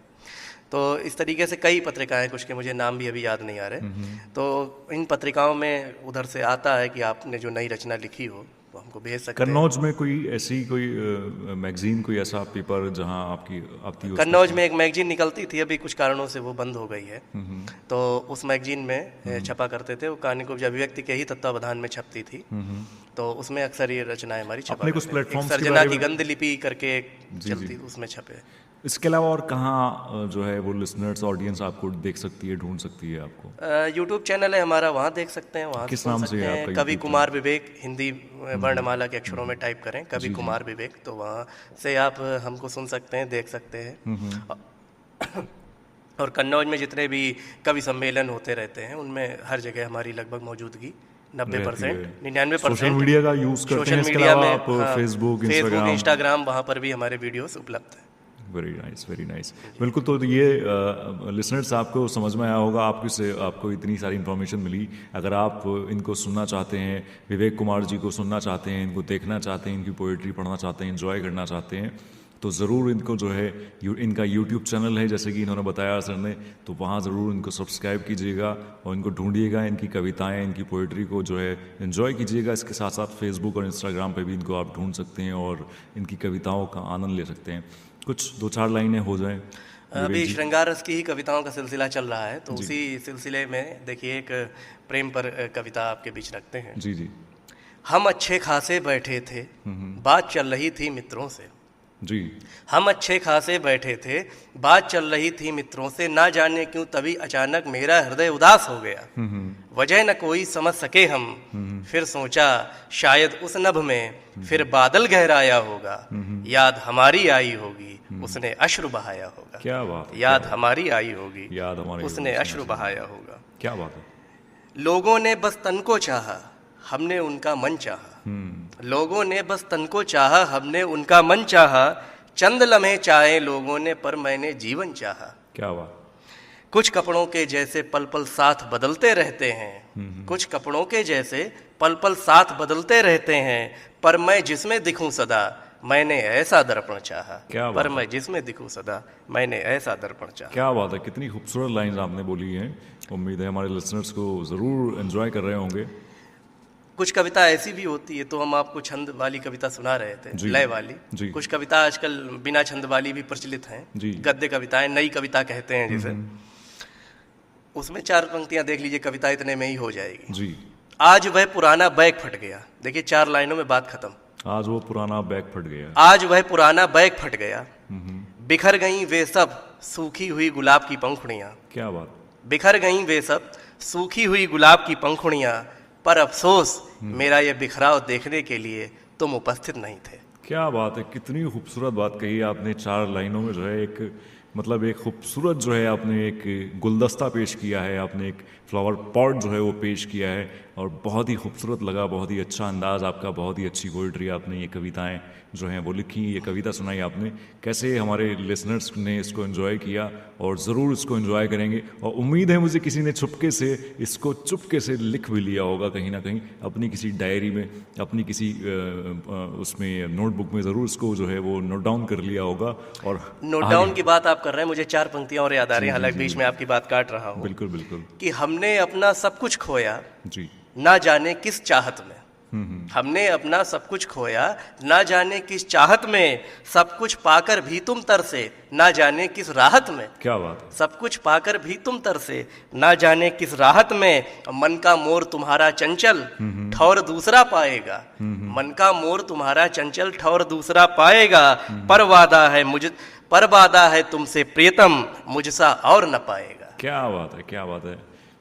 तो इस तरीके से कई पत्रिकाएं, कुछ के मुझे नाम भी अभी याद नहीं आ रहे। तो इन पत्रिकाओं में उधर से आता है कि आपने जो नई रचना लिखी हो तो हमको भेज सकते हैं। कन्नौज में कोई मैगजीन, कोई ऐसा पेपर जहां आपकी कन्नौज में एक मैगजीन निकलती थी, अभी कुछ कारणों से वो बंद हो गई है। तो उस मैगजीन में छपा करते थे, वो कहानी को अभिव्यक्ति के ही तत्वावधान में छपती थी। तो उसमें अक्सर ये रचनाएं हमारी छपा कुछ प्लेटफॉर्म्स सर्जना की गंध लिपि करके एक चलती, उसमें छपे। इसके अलावा और कहाँ जो है वो लिसनर्स ऑडियंस आपको देख सकती है, ढूंढ सकती है आपको? यूट्यूब चैनल है हमारा, वहाँ देख सकते हैं। वहाँ किस नाम से है आपका? कवि कुमार विवेक, हिंदी वर्णमाला के अक्षरों में टाइप करें कवि कुमार विवेक, तो वहाँ से आप हमको सुन सकते हैं, देख सकते हैं। और कन्नौज में जितने भी कवि सम्मेलन होते रहते हैं उनमें हर जगह हमारी लगभग मौजूदरी 90%, 99% सोशल मीडिया का यूज करते हैं। सोशल इसके मीडिया अलावा में आप फेसबुक, इंस्टाग्राम, वहाँ पर भी हमारे वीडियोस उपलब्ध हैं। Very nice, very nice. बिल्कुल। तो ये लिसनर्स आपको समझ में आया होगा, आपको इतनी सारी इन्फॉर्मेशन मिली। अगर आप इनको सुनना चाहते हैं, विवेक कुमार जी को सुनना चाहते हैं, इनको देखना चाहते हैं, इनकी पोइट्री पढ़ना चाहते हैं, एंजॉय करना चाहते हैं, तो ज़रूर इनको जो है इनका यूट्यूब चैनल है, जैसे कि इन्होंने बताया सर ने, तो वहाँ ज़रूर इनको सब्सक्राइब कीजिएगा और इनको ढूंढिएगा, इनकी कविताएं, इनकी पोइट्री को जो है एंजॉय कीजिएगा। इसके साथ साथ फेसबुक और इंस्टाग्राम पे भी इनको आप ढूंढ सकते हैं और इनकी कविताओं का आनंद ले सकते हैं। कुछ 2-4 लाइनें हो जाएं। अभी श्रृंगार रस की ही कविताओं का सिलसिला चल रहा है, तो उसी सिलसिले में देखिए एक प्रेम पर कविता आपके बीच रखते हैं। जी जी। हम अच्छे खासे बैठे थे, बात चल रही थी मित्रों से। जी। हम अच्छे खासे बैठे थे, बात चल रही थी मित्रों से, ना जाने क्यों तभी अचानक मेरा हृदय उदास हो गया। वजह न कोई समझ सके हम, फिर सोचा शायद उस नभ में फिर बादल गहराया होगा, याद हमारी आई होगी उसने अश्रु बहाया होगा। क्या बात। याद हमारी आई होगी, याद हमारी उसने अश्रु बहाया होगा। क्या बात है। लोगों ने बस तन को चाहा, हमने उनका मन चाहा। लोगों ने बस तन को चाहा, हमने उनका मन चाहा। चंद लम्हे चाहे लोगों ने, पर मैंने जीवन चाहा। क्या बात। कुछ कपड़ों के जैसे पल पल साथ बदलते रहते हैं, कुछ कपड़ों के जैसे पल पल साथ बदलते रहते हैं, पर मैं जिसमें दिखूं सदा मैंने ऐसा दर्पण चाहा। क्या पर मैं जिसमें दिखूं सदा मैंने ऐसा दर्पण चाहा। क्या बात है, कितनी खूबसूरत लाइंस आपने बोली हैं। उम्मीद है हमारे लिसनर्स को ज़रूर एंजॉय कर रहे होंगे। कुछ कविता ऐसी भी होती है, तो हम आपको छंद वाली कविता सुना रहे थे, लय वाली। कुछ कविता आजकल बिना छंद वाली भी प्रचलित हैं, गद्य कविताएं, नई कविता कहते हैं जिसे। उसमें 4 पंक्तियां देख लीजिए, कविता इतने में ही हो जाएगी जी। आज वह पुराना बैग फट गया। देखिए 4 लाइनों में बात खत्म। आज वो पुराना बैग फट गया। आज वह पुराना बैग फट गया। बिखर गई वे सब सूखी हुई गुलाब की पंखुड़ियां। क्या बात। बिखर गई वे सब सूखी हुई गुलाब की पंखुड़ियाँ, पर अफसोस मेरा ये बिखराव देखने के लिए तुम उपस्थित नहीं थे। क्या बात है, कितनी खूबसूरत बात कही आपने। 4 लाइनों में जो है एक मतलब एक खूबसूरत जो है आपने एक गुलदस्ता पेश किया है, आपने एक फ्लावर पॉट जो है वो पेश किया है और बहुत ही खूबसूरत लगा, बहुत ही अच्छा अंदाज़ आपका, बहुत ही अच्छी पोइट्री आपने, ये कविताएं जो हैं वो लिखी, ये कविता सुनाई आपने। कैसे हमारे लिसनर्स ने इसको एंजॉय किया और ज़रूर इसको एंजॉय करेंगे और उम्मीद है मुझे किसी ने इसको चुपके से लिख भी लिया होगा कहीं ना कहीं अपनी किसी डायरी में, अपनी किसी उसमें नोटबुक में ज़रूर इसको जो है वो नोट डाउन कर लिया होगा। और नोट डाउन की बात आप कर रहे हैं, मुझे 4 पंक्तियां और याद आ रही हैं, हालांकि बीच में आपकी बात काट रहा हूँ। बिल्कुल बिल्कुल कि हमने अपना सब कुछ खोया जी। ना जाने किस चाहत में, हमने अपना सब कुछ खोया ना जाने किस चाहत में, सब कुछ पाकर भी तुम तरसे ना जाने किस राहत में। क्या बात है। सब कुछ पाकर भी तुम तरसे ना जाने किस राहत में, मन का मोर तुम्हारा चंचल ठौर दूसरा पाएगा, मन का मोर तुम्हारा चंचल ठौर दूसरा पाएगा, पर वादा है तुमसे प्रियतम मुझसा और न पाएगा। क्या बात है, क्या बात है,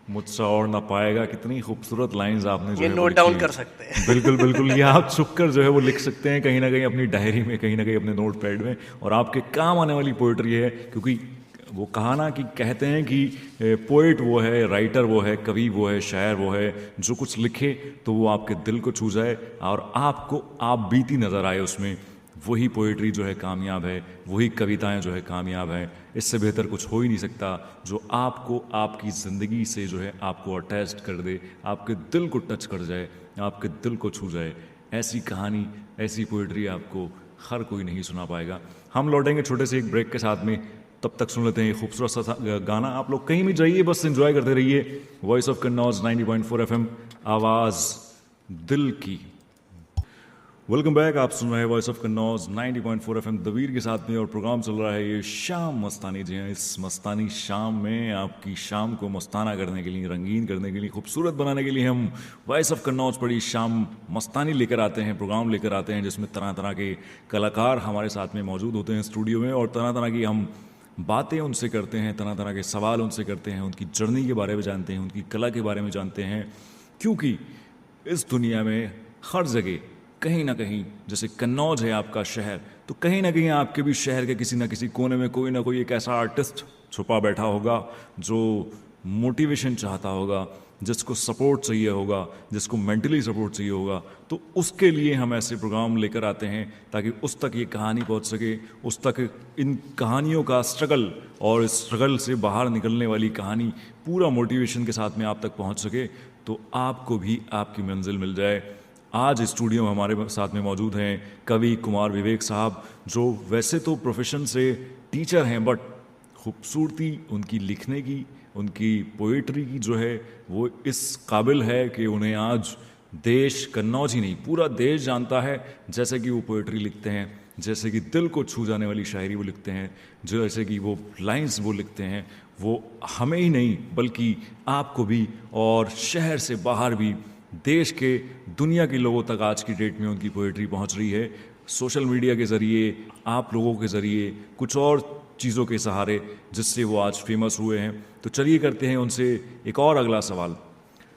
मुझसे और ना पाएगा। कितनी खूबसूरत लाइंस आपने जो ये है नोट लिखी डाउन हैं। कर सकते हैं। बिल्कुल बिल्कुल, ये आप छुप कर जो है वो लिख सकते हैं कहीं ना कहीं अपनी डायरी में, कहीं ना कहीं अपने नोट पैड में, और आपके काम आने वाली पोइट्री है। क्योंकि वो कहा ना कि कहते हैं कि पोइट वो है, राइटर वो है, कवि वो है, शायर वो है जो कुछ लिखे तो वो आपके दिल को छू जाए और आपको आप बीती नज़र आए उसमें, वही पोइट्री जो है कामयाब है, वही कविताएं जो है कामयाब हैं। इससे बेहतर कुछ हो ही नहीं सकता जो आपको आपकी ज़िंदगी से जो है आपको अटैच्ड कर दे, आपके दिल को टच कर जाए, आपके दिल को छू जाए। ऐसी कहानी, ऐसी पोइट्री आपको हर कोई नहीं सुना पाएगा। हम लौटेंगे छोटे से एक ब्रेक के साथ में, तब तक सुन लेते हैं ये खूबसूरत सा गाना। आप लोग कहीं भी जाइए, बस एंजॉय करते रहिए। वॉइस ऑफ कन्नौज 90.4 FM, आवाज़ दिल की। वेलकम बैक, आप सुन रहे हैं वॉइस ऑफ कन्नौज 90.4 FM दवीर के साथ में, और प्रोग्राम चल रहा है ये शाम मस्तानी। जी हाँ, इस मस्तानी शाम में आपकी शाम को मस्ताना करने के लिए, रंगीन करने के लिए, खूबसूरत बनाने के लिए हम वॉइस ऑफ कन्नौज पड़ी शाम मस्तानी लेकर आते हैं, प्रोग्राम लेकर आते हैं जिसमें तरह तरह के कलाकार हमारे साथ में मौजूद होते हैं स्टूडियो में, और तरह तरह की हम बातें उनसे करते हैं, तरह तरह के सवाल उनसे करते हैं, उनकी जर्नी के बारे में जानते हैं, उनकी कला के बारे में जानते हैं। क्योंकि इस दुनिया में हर जगह कहीं ना कहीं, जैसे कन्नौज है आपका शहर, तो कहीं ना कहीं आपके भी शहर के किसी ना किसी कोने में कोई ना कोई एक ऐसा आर्टिस्ट छुपा बैठा होगा जो मोटिवेशन चाहता होगा, जिसको सपोर्ट चाहिए होगा, जिसको मेंटली सपोर्ट चाहिए होगा। तो उसके लिए हम ऐसे प्रोग्राम लेकर आते हैं ताकि उस तक ये कहानी पहुंच सके, उस तक इन कहानियों का स्ट्रगल और इस स्ट्रगल से बाहर निकलने वाली कहानी पूरा मोटिवेशन के साथ में आप तक पहुंच सके, तो आपको भी आपकी मंजिल मिल जाए। आज स्टूडियो में हमारे साथ में मौजूद हैं कवि कुमार विवेक साहब, जो वैसे तो प्रोफेशन से टीचर हैं, बट खूबसूरती उनकी लिखने की, उनकी पोइट्री की जो है वो इस काबिल है कि उन्हें आज देश, कन्नौज ही नहीं पूरा देश जानता है। जैसे कि वो पोइट्री लिखते हैं, जैसे कि दिल को छू जाने वाली शायरी वो लिखते हैं, जैसे कि वो लाइंस वो लिखते हैं, वो हमें ही नहीं बल्कि आपको भी और शहर से बाहर भी, देश के, दुनिया के लोगों तक आज की डेट में उनकी पोइट्री पहुंच रही है। सोशल मीडिया के ज़रिए, आप लोगों के ज़रिए, कुछ और चीज़ों के सहारे, जिससे वो आज फेमस हुए हैं। तो चलिए करते हैं उनसे एक और अगला सवाल।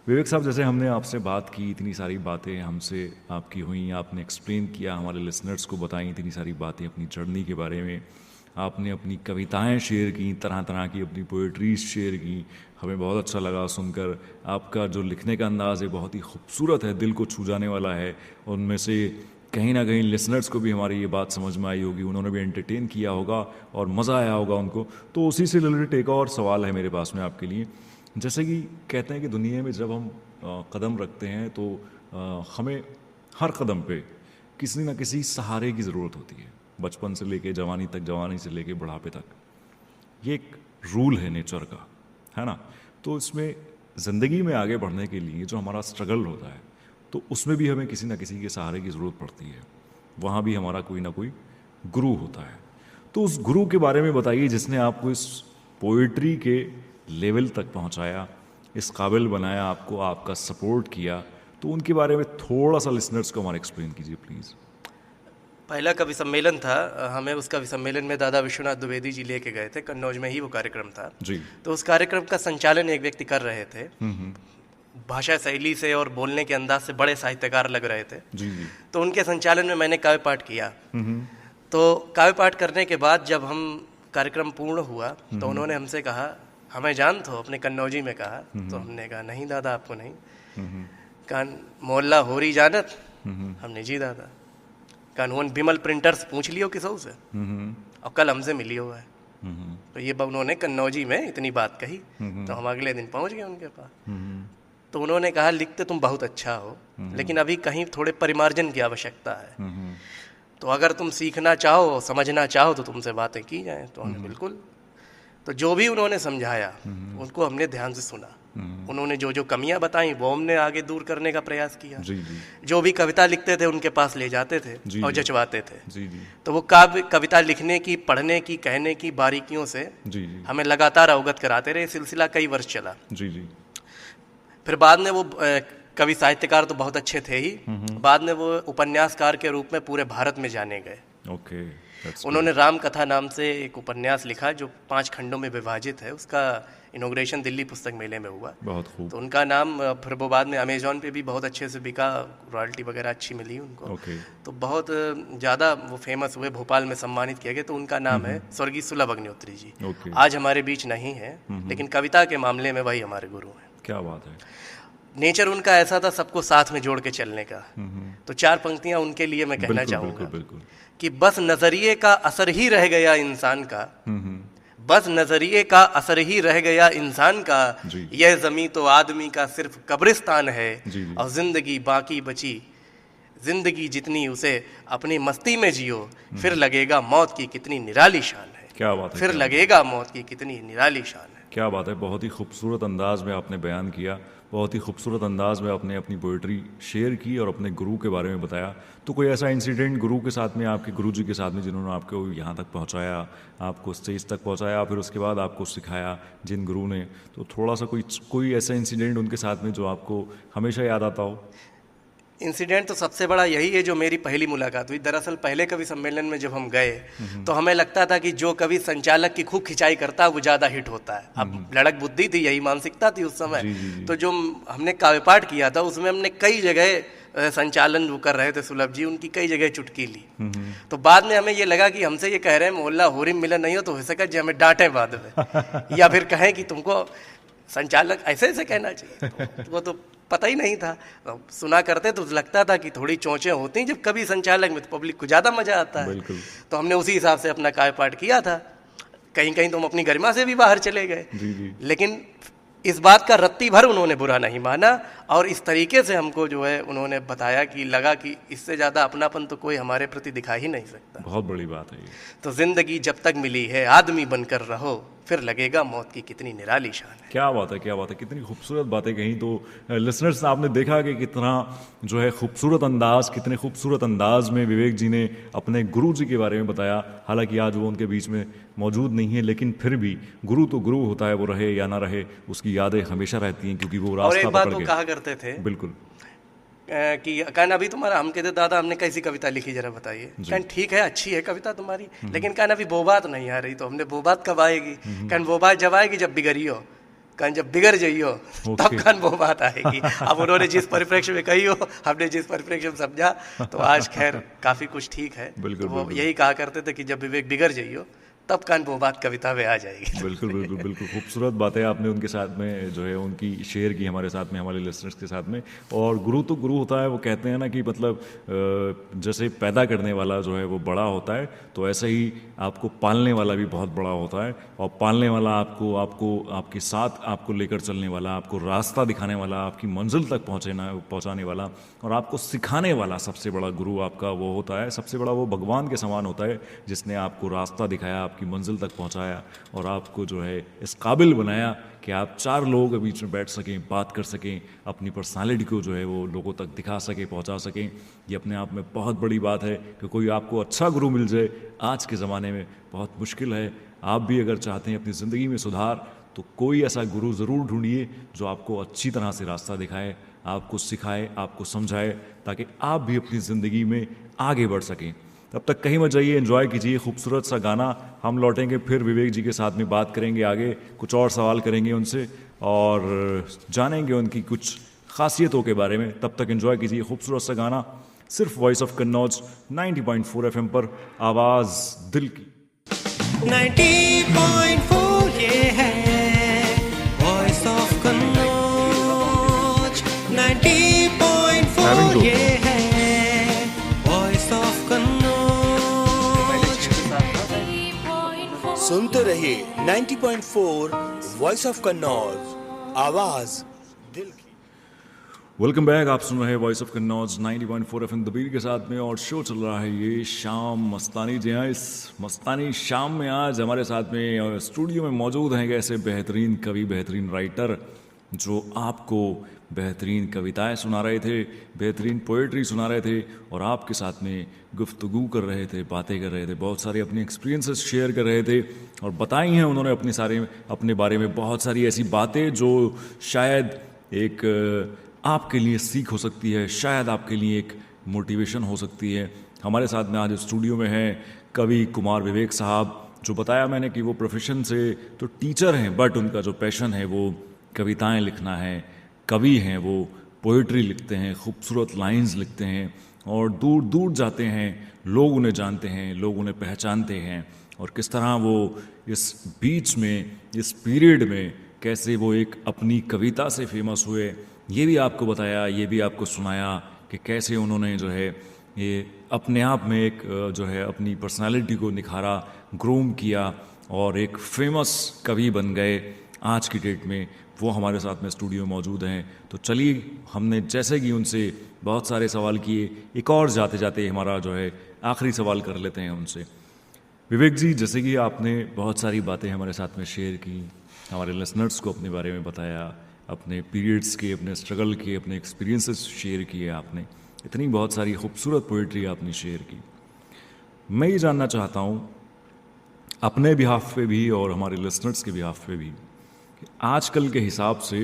विवेक साहब, जैसे हमने आपसे बात की, इतनी सारी बातें हमसे आपकी हुई, आपने एक्सप्लेन किया, हमारे लिसनर्स को बताई इतनी सारी बातें अपनी जर्नी के बारे में, आपने अपनी कविताएं शेयर की, तरह तरह की अपनी पोइट्रीज शेयर की, हमें बहुत अच्छा लगा सुनकर। आपका जो लिखने का अंदाज़ है बहुत ही खूबसूरत है, दिल को छू जाने वाला है। उनमें से कहीं ना कहीं लिसनर्स को भी हमारी ये बात समझ में आई होगी, उन्होंने भी एंटरटेन किया होगा और मज़ा आया होगा उनको। तो उसी से रिलेटेड एक और सवाल है मेरे पास में आपके लिए। जैसे कि कहते हैं कि दुनिया में जब हम कदम रखते हैं तो हमें हर कदम पे किसी न किसी सहारे की ज़रूरत होती है, बचपन से लेके जवानी तक, जवानी से लेके बुढ़ापे तक। ये एक रूल है नेचर का, है ना। तो इसमें ज़िंदगी में आगे बढ़ने के लिए जो हमारा स्ट्रगल होता है, तो उसमें भी हमें किसी न किसी के सहारे की ज़रूरत पड़ती है। वहाँ भी हमारा कोई ना कोई गुरु होता है। तो उस गुरु के बारे में बताइए जिसने आपको इस पोइट्री के लेवल तक पहुँचाया, इस काबिल बनाया, आपको आपका सपोर्ट किया। तो उनके बारे में थोड़ा सा लिसनर्स को हमारे एक्सप्लेन कीजिए प्लीज़। पहला कवि सम्मेलन था, हमें उस कवि सम्मेलन में दादा विश्वनाथ द्विवेदी जी लेके गए थे, कन्नौज में ही वो कार्यक्रम था जी। तो उस कार्यक्रम का संचालन एक व्यक्ति कर रहे थे। भाषा शैली से और बोलने के अंदाज से बड़े साहित्यकार लग रहे थे जी जी। तो उनके संचालन में मैंने काव्य पाठ किया। तो काव्य पाठ करने के बाद जब हम कार्यक्रम पूर्ण हुआ तो उन्होंने हमसे कहा, हमें जान तो अपने कन्नौजी में कहा। तो हमने कहा नहीं दादा आपको नहीं। कान मोहल्ला होरी जानत, हमने जी दादा। कान उन बिमल प्रिंटर्स पूछ लियो किसो से और कल हमसे मिली हुआ है। तो ये उन्होंने कन्नौजी में इतनी बात कही तो हम अगले दिन पहुंच गए उनके पास। तो उन्होंने कहा लिखते तुम बहुत अच्छा हो लेकिन अभी कहीं थोड़े परिमार्जन की आवश्यकता है, तो अगर तुम सीखना चाहो समझना चाहो तो तुमसे बातें की जाएं। तो हमने बिल्कुल, तो जो भी उन्होंने समझाया उनको हमने ध्यान से सुना। उन्होंने जो जो कमियां बताई वो हमने आगे दूर करने का प्रयास किया। जी जी। जो भी कविता लिखते थे उनके पास ले जाते थे जी और जी। जचवाते थे। जी जी। तो वो कविता लिखने की, पढ़ने की, कहने की बारीकियों से जी जी। हमें लगातार अवगत कराते रहे। सिलसिला कई वर्ष चला। जी जी। फिर बाद में वो कवि साहित्यकार तो बहुत अच्छे थे ही, बाद में वो उपन्यासकार के रूप में पूरे भारत में जाने गए। ओके। उन्होंने राम कथा नाम से एक उपन्यास लिखा जो 5 खंडों में विभाजित है। उसका इनॉग्रेशन दिल्ली पुस्तक मेले में हुआ। बहुत खूब। तो उनका नाम फिर वो बाद में अमेजोन पे भी बहुत अच्छे से बिका, रॉयल्टी वगैरह अच्छी मिली उनको। ओके। तो बहुत ज़्यादा वो फेमस हुए, भोपाल में सम्मानित किया गया। तो उनका नाम है स्वर्गीय सुलभ अग्निहोत्री जी। ओके। आज हमारे बीच नहीं है लेकिन कविता के मामले में वही हमारे गुरु हैं। क्या बात है। नेचर उनका ऐसा था सबको साथ में जोड़ के चलने का। तो 4 पंक्तियां उनके लिए मैं कहना बिल्कुल चाहूँगा बिल्कुल बिल्कुल। कि बस नजरिए का असर ही रह गया इंसान का, बस नजरिए का असर ही रह गया इंसान का, जी। यह जमी तो आदमी का सिर्फ कब्रिस्तान है। जी जी। और जिंदगी बाकी बची, जिंदगी जितनी उसे अपनी मस्ती में जियो, फिर लगेगा मौत की कितनी निराली शान है। क्या बात है। फिर क्या लगेगा मौत की कितनी निराली शान है। क्या बात है। बहुत ही खूबसूरत अंदाज में आपने बयान किया, बहुत ही खूबसूरत अंदाज में आपने अपनी पोइट्री शेयर की और अपने गुरु के बारे में बताया। तो कोई ऐसा इंसिडेंट गुरु के साथ में, आपके गुरु जी के साथ में, जिन्होंने आपको यहाँ तक पहुँचाया, आपको स्टेज तक पहुँचाया, फिर उसके बाद आपको सिखाया जिन गुरु ने, तो थोड़ा सा कोई ऐसा इंसिडेंट उनके साथ में जो आपको हमेशा याद आता हो? इंसिडेंट तो सबसे बड़ा यही है जो मेरी पहली मुलाकात हुई। दरअसल पहले कवि सम्मेलन में जब हम गए तो हमें लगता था कि जो कवि संचालक की खूब खिंचाई करता है वो ज़्यादा हिट होता है। अब लड़क बुद्धि थी, यही मानसिकता थी उस समय। जी, जी, जी। तो जो हमने काव्य पाठ किया था उसमें हमने कई जगह संचालन वो कर रहे थे सुलभ जी, उनकी कई जगह चुटकी ली। तो बाद में हमें ये लगा कि हमसे ये कह रहे हैं मोहल्ला होरिम मिलन नहीं हो तो हो सका जी हमें डांटे बाद में या फिर कहें कि तुमको संचालक ऐसे ऐसे कहना चाहिए। तो वो तो पता ही नहीं था। सुना करते तो लगता था कि थोड़ी चोंचें होती हैं जब कभी संचालक में, तो पब्लिक को ज़्यादा मजा आता है। बिल्कुल। तो हमने उसी हिसाब से अपना काव्य पाठ किया था। कहीं कहीं तो हम अपनी गरिमा से भी बाहर चले गए। जी जी। लेकिन इस बात का रत्ती भर उन्होंने बुरा नहीं माना और इस तरीके से हमको जो है उन्होंने बताया कि लगा कि इससे ज़्यादा अपनापन तो कोई हमारे प्रति दिखा ही नहीं सकता। बहुत बड़ी बात है ये। तो जिंदगी जब तक मिली है आदमी बनकर रहो, फिर लगेगा मौत की कितनी निराली शान है। क्या बात है। क्या बात है। कितनी खूबसूरत बातें कहीं। तो लिसनर्स आपने देखा कि कितना जो है खूबसूरत अंदाज, कितने खूबसूरत अंदाज में विवेक जी ने अपने गुरु जी के बारे में बताया। हालांकि आज वो उनके बीच में मौजूद नहीं है लेकिन फिर भी गुरु तो गुरु होता है, वो रहे या ना रहे उसकी यादें हमेशा रहती हैं क्योंकि वो और रास्ता एक बात पकड़ वो के। कहा करते थे बिल्कुल। कि कहना अभी तुम्हारा, हम कहते दादा हमने कैसी कविता लिखी जरा बताइए। कहन ठीक है अच्छी है कविता तुम्हारी लेकिन कहना अभी वो बात नहीं आ रही। तो हमने वो बात कब आएगी? कहन वो बात जब आएगी जब बिगड़ियो, कहन जब बिगड़ जाइयो तब कहन वो बात आएगी। अब उन्होंने जिस परिप्रेक्ष्य में कही हो, हमने जिस परिप्रेक्ष्य में समझा, तो आज खैर काफी कुछ ठीक है। बिल्कुल, तो वो बिल्कुल। यही कहा करते थे कि जब विवेक बिगड़ जाइयो तब कहन वो बात कविता में आ जाएगी। बिल्कुल बिल्कुल बिल्कुल। खूबसूरत बातें आपने उनके साथ में जो है उनकी शेयर की हमारे साथ में, हमारे लिसनर्स के साथ में। और गुरु तो गुरु होता है, वो कहते हैं ना कि मतलब जैसे पैदा करने वाला जो है वो बड़ा होता है, तो ऐसे ही आपको पालने वाला भी बहुत बड़ा होता है। और पालने वाला आपको आपको आपके साथ आपको लेकर चलने वाला, आपको रास्ता दिखाने वाला, आपकी मंजिल तक पहुंचाने वाला और आपको सिखाने वाला सबसे बड़ा गुरु आपका वो होता है। सबसे बड़ा वो भगवान के समान होता है जिसने आपको रास्ता दिखाया, आपकी मंजिल तक पहुंचाया और आपको जो है इस काबिल बनाया कि आप 4 लोगों के बीच में बैठ सकें, बात कर सकें, अपनी पर्सनालिटी को जो है वो लोगों तक दिखा सकें, पहुंचा सकें। ये अपने आप में बहुत बड़ी बात है कि कोई आपको अच्छा गुरु मिल जाए आज के ज़माने में बहुत मुश्किल है। आप भी अगर चाहते हैं अपनी ज़िंदगी में सुधार तो कोई ऐसा गुरु ज़रूर ढूंढिए जो आपको अच्छी तरह से रास्ता दिखाए, आपको सिखाए, आपको समझाए, ताकि आप भी अपनी ज़िंदगी में आगे बढ़ सकें। तब तक कहीं मत जाइए, एंजॉय कीजिए खूबसूरत सा गाना। हम लौटेंगे फिर विवेक जी के साथ में बात करेंगे, आगे कुछ और सवाल करेंगे उनसे और जानेंगे उनकी कुछ खासियतों के बारे में। तब तक एंजॉय कीजिए खूबसूरत सा गाना, सिर्फ वॉइस ऑफ कन्नौज 90.4 FM पर, आवाज़ दिल की। 90.4 ये है वॉइस ऑफ कन्नौज। 90.4 ये है वॉइस ऑफ कन्नौज। सुनते रहिए 90.4 वॉइस ऑफ कन्नौज, आवाज दिल की। वेलकम बैक, आप सुन रहे हैं वॉइस ऑफ कन्नौज 90.4 FM दबीर के साथ में, और शो चल रहा है ये शाम मस्तानी। जी हाँ, इस मस्तानी शाम में आज हमारे साथ में स्टूडियो में मौजूद हैं ऐसे बेहतरीन कवि, बेहतरीन राइटर जो आपको बेहतरीन कविताएं सुना रहे थे, बेहतरीन पोएट्री सुना रहे थे और आपके साथ में गुफ्तगू कर रहे थे, बातें कर रहे थे, बहुत सारी अपनी एक्सपीरियंसेस शेयर कर रहे थे और बताई हैं उन्होंने अपने बारे में बहुत सारी ऐसी बातें जो शायद एक आपके लिए सीख हो सकती है, शायद आपके लिए एक मोटिवेशन हो सकती है। हमारे साथ में आज स्टूडियो में हैं कवि कुमार विवेक साहब, जो बताया मैंने कि वो प्रोफेशन से तो टीचर हैं, बट उनका जो पैशन है वो कविताएं लिखना है, कवि हैं, वो पोइट्री लिखते हैं, खूबसूरत लाइंस लिखते हैं और दूर दूर जाते हैं, लोग उन्हें जानते हैं, लोग उन्हें पहचानते हैं और किस तरह वो इस बीच में, इस पीरियड में कैसे वो एक अपनी कविता से फेमस हुए, ये भी आपको बताया, ये भी आपको सुनाया कि कैसे उन्होंने जो है ये अपने आप में एक जो है अपनी पर्सनालिटी को निखारा, ग्रूम किया और एक फेमस कवि बन गए आज की डेट में। वो हमारे साथ में स्टूडियो में मौजूद हैं। तो चलिए, हमने जैसे कि उनसे बहुत सारे सवाल किए, एक और जाते जाते हमारा जो है आखिरी सवाल कर लेते हैं उनसे। विवेक जी, जैसे कि आपने बहुत सारी बातें हमारे साथ में शेयर की, हमारे लिसनर्स को अपने बारे में बताया, अपने पीरियड्स के, अपने स्ट्रगल के, अपने एक्सपीरियंसेस शेयर किए आपने, इतनी बहुत सारी खूबसूरत पोइट्री आपने शेयर की। मैं ये जानना चाहता हूँ अपने बिहाफ पे भी और हमारे लिसनर्स के बिहाफ पे भी, आजकल के हिसाब से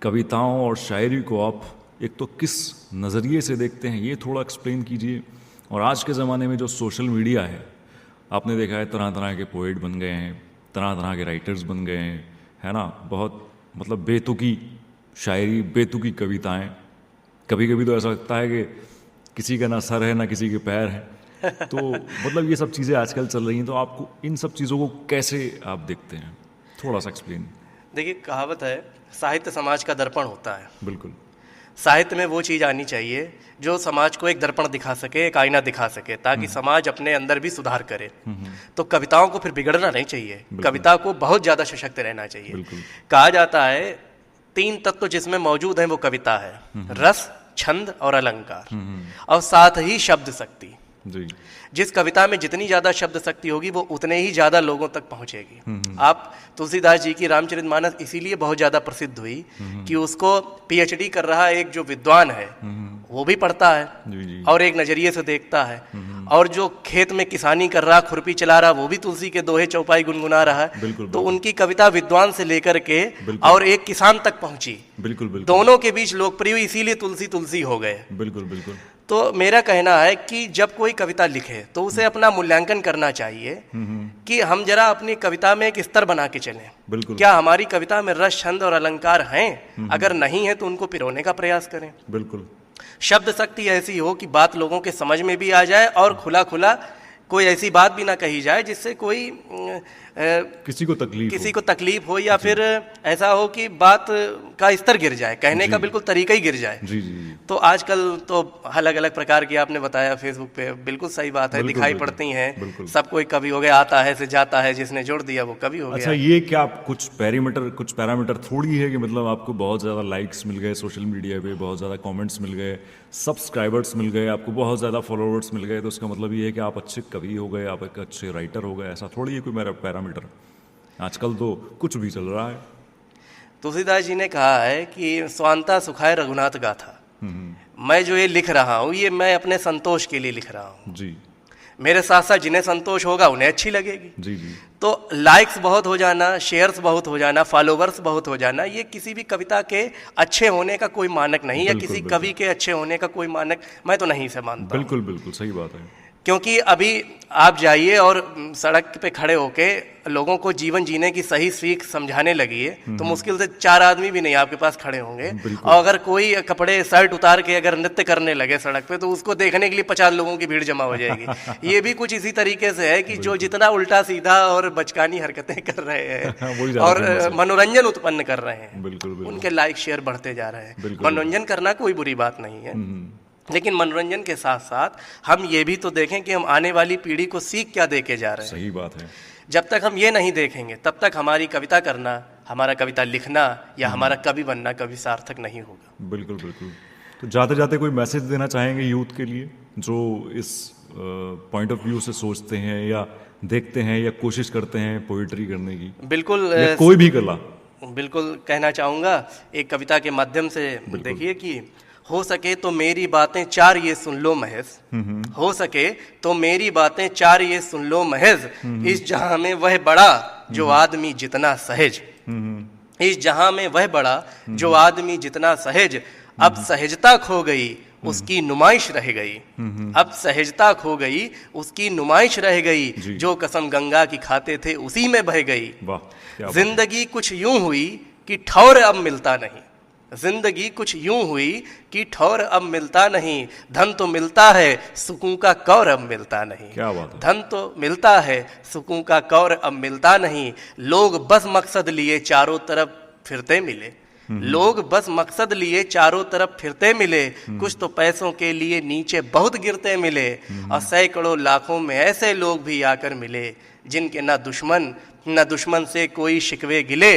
कविताओं और शायरी को आप एक तो किस नज़रिए से देखते हैं, ये थोड़ा एक्सप्लेन कीजिए। और आज के ज़माने में जो सोशल मीडिया है, आपने देखा है तरह तरह के पोएट बन गए हैं, तरह तरह के राइटर्स बन गए हैं, है ना, बहुत मतलब बेतुकी शायरी, बेतुकी कविताएं। कभी कभी तो ऐसा लगता है कि किसी का ना सर है ना किसी के पैर हैं। तो मतलब ये सब चीज़ें आजकल चल रही हैं, तो आपको इन सब चीज़ों को कैसे आप देखते हैं, थोड़ा सा एक्सप्लेन। देखिए, कहावत है साहित्य समाज का दर्पण होता है। बिल्कुल। साहित्य में वो चीज़ आनी चाहिए जो समाज को एक दर्पण दिखा सके, एक आईना दिखा सके, ताकि समाज अपने अंदर भी सुधार करे। तो कविताओं को फिर बिगड़ना नहीं चाहिए, कविता को बहुत ज़्यादा सशक्त रहना चाहिए। कहा जाता है 3 तत्व जिसमें मौजूद हैं वो कविता है, रस, छंद और अलंकार, और साथ ही शब्द शक्ति। जी। जिस कविता में जितनी ज्यादा शब्द शक्ति होगी वो उतने ही ज्यादा लोगों तक पहुंचेगी। आप तुलसीदास जी की रामचरितमानस इसीलिए बहुत ज्यादा प्रसिद्ध हुई कि उसको पीएचडी कर रहा एक जो विद्वान है वो भी पढ़ता है जी। और एक नजरिए से देखता है, और जो खेत में किसानी कर रहा, खुरपी चला रहा, वो भी तुलसी के दोहे चौपाई गुनगुना रहा है। तो उनकी कविता विद्वान से लेकर के और एक किसान तक पहुंची। बिल्कुल। दोनों के बीच लोकप्रिय, इसीलिए तुलसी तुलसी हो गए। बिल्कुल। तो मेरा कहना है कि जब कोई कविता लिखे तो उसे अपना मूल्यांकन करना चाहिए कि हम जरा अपनी कविता में एक स्तर बना के चलें। बिल्कुल। क्या हमारी कविता में रस, छंद और अलंकार हैं? अगर नहीं है तो उनको पिरोने का प्रयास करें। बिल्कुल। शब्द शक्ति ऐसी हो कि बात लोगों के समझ में भी आ जाए और खुला खुला कोई ऐसी बात भी ना कही जाए जिससे कोई किसी को तकलीफ हो या फिर ऐसा हो कि बात का स्तर गिर जाए, कहने का बिल्कुल तरीका ही गिर जाए। जी। तो आजकल तो अलग अलग प्रकार की, आपने बताया फेसबुक पे, बिल्कुल सही बात है, दिखाई पड़ती हैं। सब कोई कवि हो गया, आता है से जाता है, जिसने जोड़ दिया वो कवि हो गया। अच्छा, ये क्या आप कुछ पैरामीटर थोड़ी है कि मतलब आपको बहुत ज़्यादा लाइक्स मिल गए सोशल मीडिया पे, बहुत ज़्यादा कमेंट्स मिल गए, सब्सक्राइबर्स मिल गए, आपको बहुत ज़्यादा फॉलोअर्स मिल गए, तो उसका मतलब ये है कि आप अच्छे कवि हो गए, आप एक अच्छे राइटर हो गए? ऐसा थोड़ी है कोई मेरा पैरामीटर। आजकल तो कुछ भी चल रहा है। तुलसीदास जी ने कहा है कि स्वांता सुखाय रघुनाथ गाथा, मैं जो ये लिख रहा हूँ ये मैं अपने संतोष के लिए लिख रहा हूँ जी। मेरे साथ साथ जिन्हें संतोष होगा उन्हें अच्छी लगेगी जी। तो लाइक्स बहुत हो जाना, शेयर्स बहुत हो जाना, फॉलोवर्स बहुत हो जाना, ये किसी भी कविता के अच्छे होने का कोई मानक नहीं है, किसी कवि के अच्छे होने का कोई मानक मैं तो नहीं से मानता। बिल्कुल सही बात है। क्योंकि अभी आप जाइए और सड़क पे खड़े होके लोगों को जीवन जीने की सही सीख समझाने लगिए तो मुश्किल से 4 आदमी भी नहीं आपके पास खड़े होंगे। और अगर कोई कपड़े शर्ट उतार के अगर नृत्य करने लगे सड़क पे तो उसको देखने के लिए 50 लोगों की भीड़ जमा हो जाएगी। ये भी कुछ इसी तरीके से है कि जो जितना उल्टा सीधा और बचकानी हरकतें कर रहे हैं और मनोरंजन उत्पन्न कर रहे हैं, बिल्कुल उनके लाइक शेयर बढ़ते जा रहे हैं। मनोरंजन करना कोई बुरी बात नहीं है, लेकिन मनोरंजन के साथ साथ हम ये भी तो देखें कि हम आने वाली पीढ़ी को सीख क्या दे के जा रहे हैं। सही बात है। जब तक हम ये नहीं देखेंगे तब तक हमारी कविता करना, हमारा कविता लिखना या हमारा कवि बनना कभी सार्थक नहीं होगा। बिल्कुल बिल्कुल। तो जाते जाते कोई मैसेज देना चाहेंगे यूथ के लिए जो इस पॉइंट ऑफ व्यू से सोचते हैं या देखते हैं या कोशिश करते हैं पोइट्री करने की? बिल्कुल, या कोई भी कला। बिल्कुल कहना चाहूँगा एक कविता के माध्यम से। देखिए कि हो सके तो मेरी बातें 4 ये सुन लो महज, हो सके तो मेरी बातें 4 ये सुन लो महज, इस जहां में वह बड़ा जो आदमी जितना सहज, इस जहां में वह बड़ा जो आदमी जितना सहज, अब सहजता खो गई उसकी नुमाइश रह गई, अब सहजता खो गई उसकी नुमाइश रह गई, जो कसम गंगा की खाते थे उसी में बह गई। जिंदगी कुछ यूं हुई कि ठौर अब मिलता नहीं, जिंदगी कुछ यूं हुई कि ठौर अब मिलता नहीं, धन तो मिलता है सुकून का कौर अब मिलता नहीं। क्या बात है। धन तो मिलता है सुकून का कौर अब मिलता नहीं, लोग बस मकसद लिए चारों तरफ फिरते मिले, लोग बस मकसद लिए चारों तरफ फिरते मिले, कुछ तो पैसों के लिए नीचे बहुत गिरते मिले, और सैकड़ों लाखों में ऐसे लोग भी आकर मिले जिनके न दुश्मन से कोई शिकवे गिले,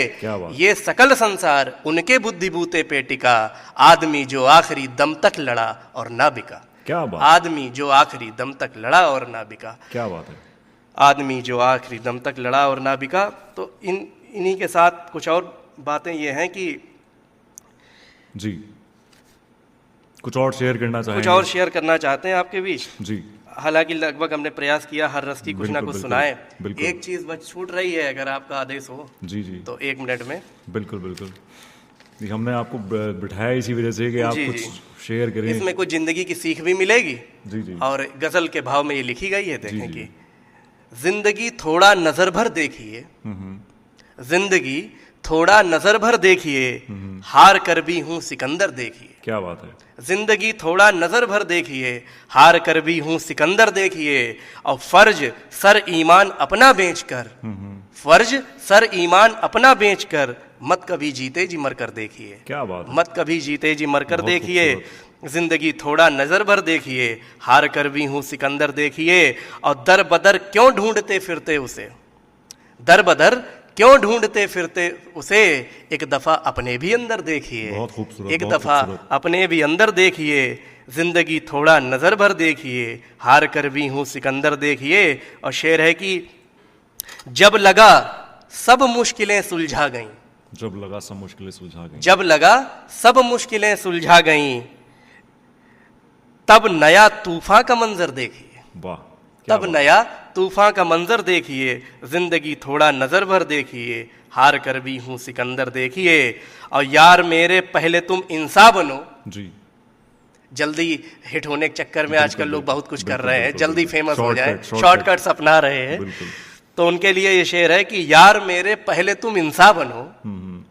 ये सकल संसार उनके बुद्धि बूते पे टिका, आदमी जो आखिरी दम तक लड़ा और ना बिका। क्या बात। आदमी जो आखिरी दम तक लड़ा और ना बिका। क्या बात है। आदमी जो आखिरी दम तक लड़ा और ना बिका। तो इन्हीं के साथ कुछ और बातें ये हैं कि जी कुछ और शेयर करना चाहेंगे? कुछ और शेयर करना चाहते हैं आपके बीच जी। हालांकि लगभग हमने प्रयास किया हर रस की कुछ ना कुछ सुनाए। एक चीज बस छूट रही है, अगर आपका आदेश हो जी जी तो 1 मिनट में। बिल्कुल बिल्कुल। हमने आपको बिठाया इसी वजह से कि आप कुछ शेयर करें। इसमें कुछ जिंदगी की सीख भी मिलेगी जी जी। और गजल के भाव में ये लिखी गई है। देखें कि जिंदगी थोड़ा नजर भर देखिए, जिंदगी थोड़ा नजर भर देखिए, हार कर भी हूं सिकंदर देखिए। क्या बात है। जिंदगी थोड़ा नजर भर देखिए, हार कर भी हूं सिकंदर देखिए, और फर्ज सर ईमान अपना बेचकर, फर्ज सर ईमान अपना बेचकर, मत कभी जीते जी मर कर देखिए। क्या बात है। मत कभी जीते जी मर कर देखिए, जिंदगी थोड़ा नजर भर देखिए, हार कर भी हूं सिकंदर देखिए, और दर बदर क्यों ढूंढते फिरते उसे, दर बदर क्यों ढूंढते फिरते उसे, एक दफा अपने भी अंदर देखिए, बहुत खूबसूरत, एक दफा अपने भी अंदर देखिए, जिंदगी थोड़ा नजर भर देखिए, हार कर भी हूं सिकंदर देखिए। और शेर है कि जब लगा सब मुश्किलें सुलझा गईं, जब लगा सब मुश्किलें सुलझा गईं, जब लगा सब मुश्किलें सुलझा गईं, तब नया तूफान का मंजर देखिए। वाह। तब नया तूफान का मंजर देखिए, जिंदगी थोड़ा नजर भर देखिए, हार कर भी हूं सिकंदर देखिए। और यार मेरे पहले तुम इंसान बनो जी। जल्दी हिट होने के चक्कर में आजकल लोग बहुत कुछ कर रहे हैं, जल्दी फेमस हो जाए, शॉर्टकट्स अपना रहे हैं। तो उनके लिए ये शेर है कि यार मेरे पहले तुम इंसान बनो,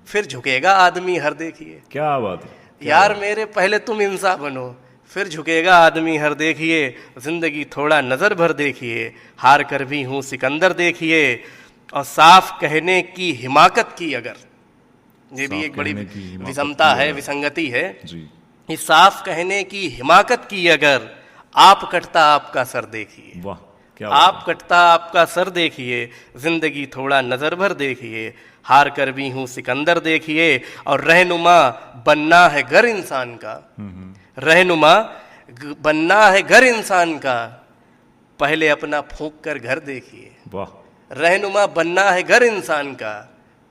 फिर झुकेगा आदमी हर देखिए। क्या बात है। यार मेरे पहले तुम इंसान बनो, फिर झुकेगा आदमी हर देखिए, जिंदगी थोड़ा नजर भर देखिए, हार कर भी हूं सिकंदर देखिए। और साफ कहने की हिमाकत की अगर, ये भी एक बड़ी विषमता है, विसंगति है जी। इस साफ कहने की हिमाकत की अगर, आप कटता आपका सर देखिए। वाह। क्या आप कटता आपका सर देखिए, जिंदगी थोड़ा नजर भर देखिए, हार कर भी हूं सिकंदर देखिए। और रहनुमा बनना है घर इंसान का, रहनुमा बनना है घर इंसान का, पहले अपना फूंक कर घर देखिए। वाह। रहनुमा बनना है घर इंसान का,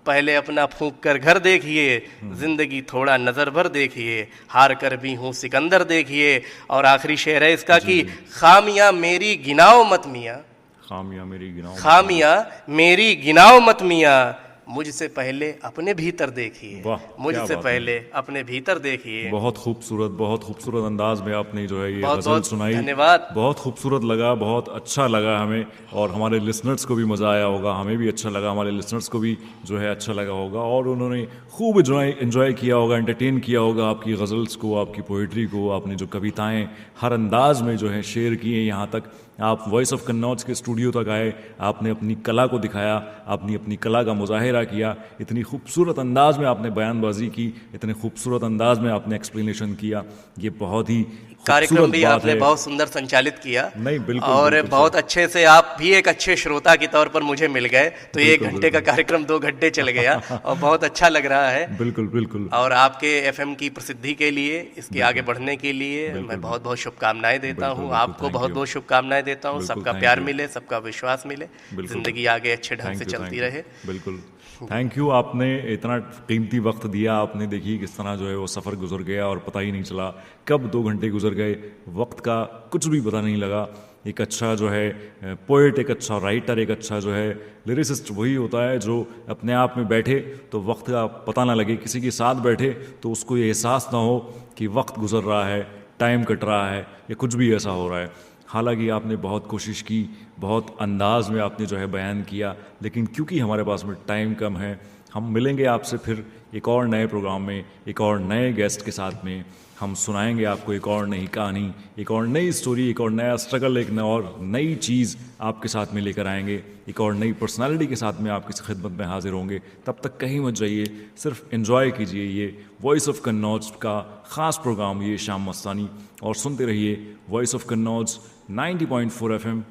पहले अपना फूंक कर घर देखिए, जिंदगी थोड़ा नजर भर देखिए, हार कर भी हूं सिकंदर देखिए। और आखिरी शेर है इसका कि खामियां मेरी गिनाओ मत मियां, खामियां मेरी गिनाओ, खामियां मेरी गिनाओ मत मियां, मुझसे पहले अपने भीतर देखिए, वाह, क्या मुझसे बात है। पहले अपने भीतर देखिए। बहुत खूबसूरत अंदाज में आपने जो है ये बहुत गज़ल बहुत सुनाई। धन्यवाद। बहुत खूबसूरत लगा, बहुत अच्छा लगा हमें, और हमारे लिसनर्स को भी मज़ा आया होगा, हमें भी अच्छा लगा, हमारे लिसनर्स को भी जो है अच्छा लगा होगा, और उन्होंने खूब एंजॉय किया होगा, एंटरटेन किया होगा आपकी गज़ल्स को, आपकी पोइट्री को। आपने जो कविताएं हर अंदाज में जो है शेयर की हैं, यहाँ तक आप वॉइस ऑफ कन्नौज के स्टूडियो तक आए, आपने अपनी कला को दिखाया, आपने अपनी कला का मुजाहिरा किया, इतनी खूबसूरत अंदाज में आपने बयानबाजी की, इतने खूबसूरत अंदाज में आपने एक्सप्लेनेशन किया। ये बहुत ही कार्यक्रम खूबसूरत भी बात आपने है। बहुत सुंदर संचालित किया। नहीं, बिल्कुल, और बिल्कुल बहुत सर। अच्छे से आप भी एक अच्छे श्रोता के तौर पर मुझे मिल गए, तो ये 1 बिल्कुल, घंटे का कार्यक्रम 2 घंटे चल गया और बहुत अच्छा लग रहा है। बिल्कुल बिल्कुल और आपके एफएम की प्रसिद्धि के लिए, इसके आगे बढ़ने के लिए मैं बहुत बहुत शुभकामनाएं देता बिल्कुल, हूँ। बिल्कुल, आपको thank बहुत you। बहुत शुभकामनाएं देता हूँ। बिल्कुल, सबका thank प्यार you। मिले, सबका विश्वास मिले, बिल्कुल। जिंदगी आगे अच्छे ढंग से चलती रहे। बिल्कुल, थैंक यू। आपने इतना कीमती वक्त दिया, आपने देखिए किस तरह जो है वो सफ़र गुजर गया और पता ही नहीं चला कब 2 घंटे गुजर गए, वक्त का कुछ भी पता नहीं लगा। एक अच्छा जो है पोएट, एक अच्छा राइटर, एक अच्छा जो है लिरिसिस्ट वही होता है जो अपने आप में बैठे तो वक्त का पता ना लगे, किसी के साथ बैठे तो उसको ये एहसास ना हो कि वक्त गुजर रहा है, टाइम कट रहा है, या कुछ भी ऐसा हो रहा है। हालांकि आपने बहुत कोशिश की, बहुत अंदाज में आपने जो है बयान किया, लेकिन क्योंकि हमारे पास में टाइम कम है, हम मिलेंगे आपसे फिर एक और नए प्रोग्राम में, एक और नए गेस्ट के साथ में। हम सुनाएंगे आपको एक और नई कहानी, एक और नई स्टोरी, एक और नया स्ट्रगल, एक और नई चीज़ आपके साथ में लेकर आएंगे, एक और नई पर्सनालिटी के साथ में आपकी खिदमत में हाजिर होंगे। तब तक कहीं मत जाइए, सिर्फ एंजॉय कीजिए ये वॉइस ऑफ कन्नौज का ख़ास प्रोग्राम, ये शाम मस्तानी, और सुनते रहिए वॉइस ऑफ कन्नौज 90.4 FM,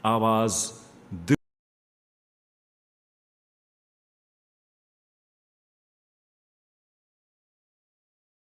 आवाज़ दिल।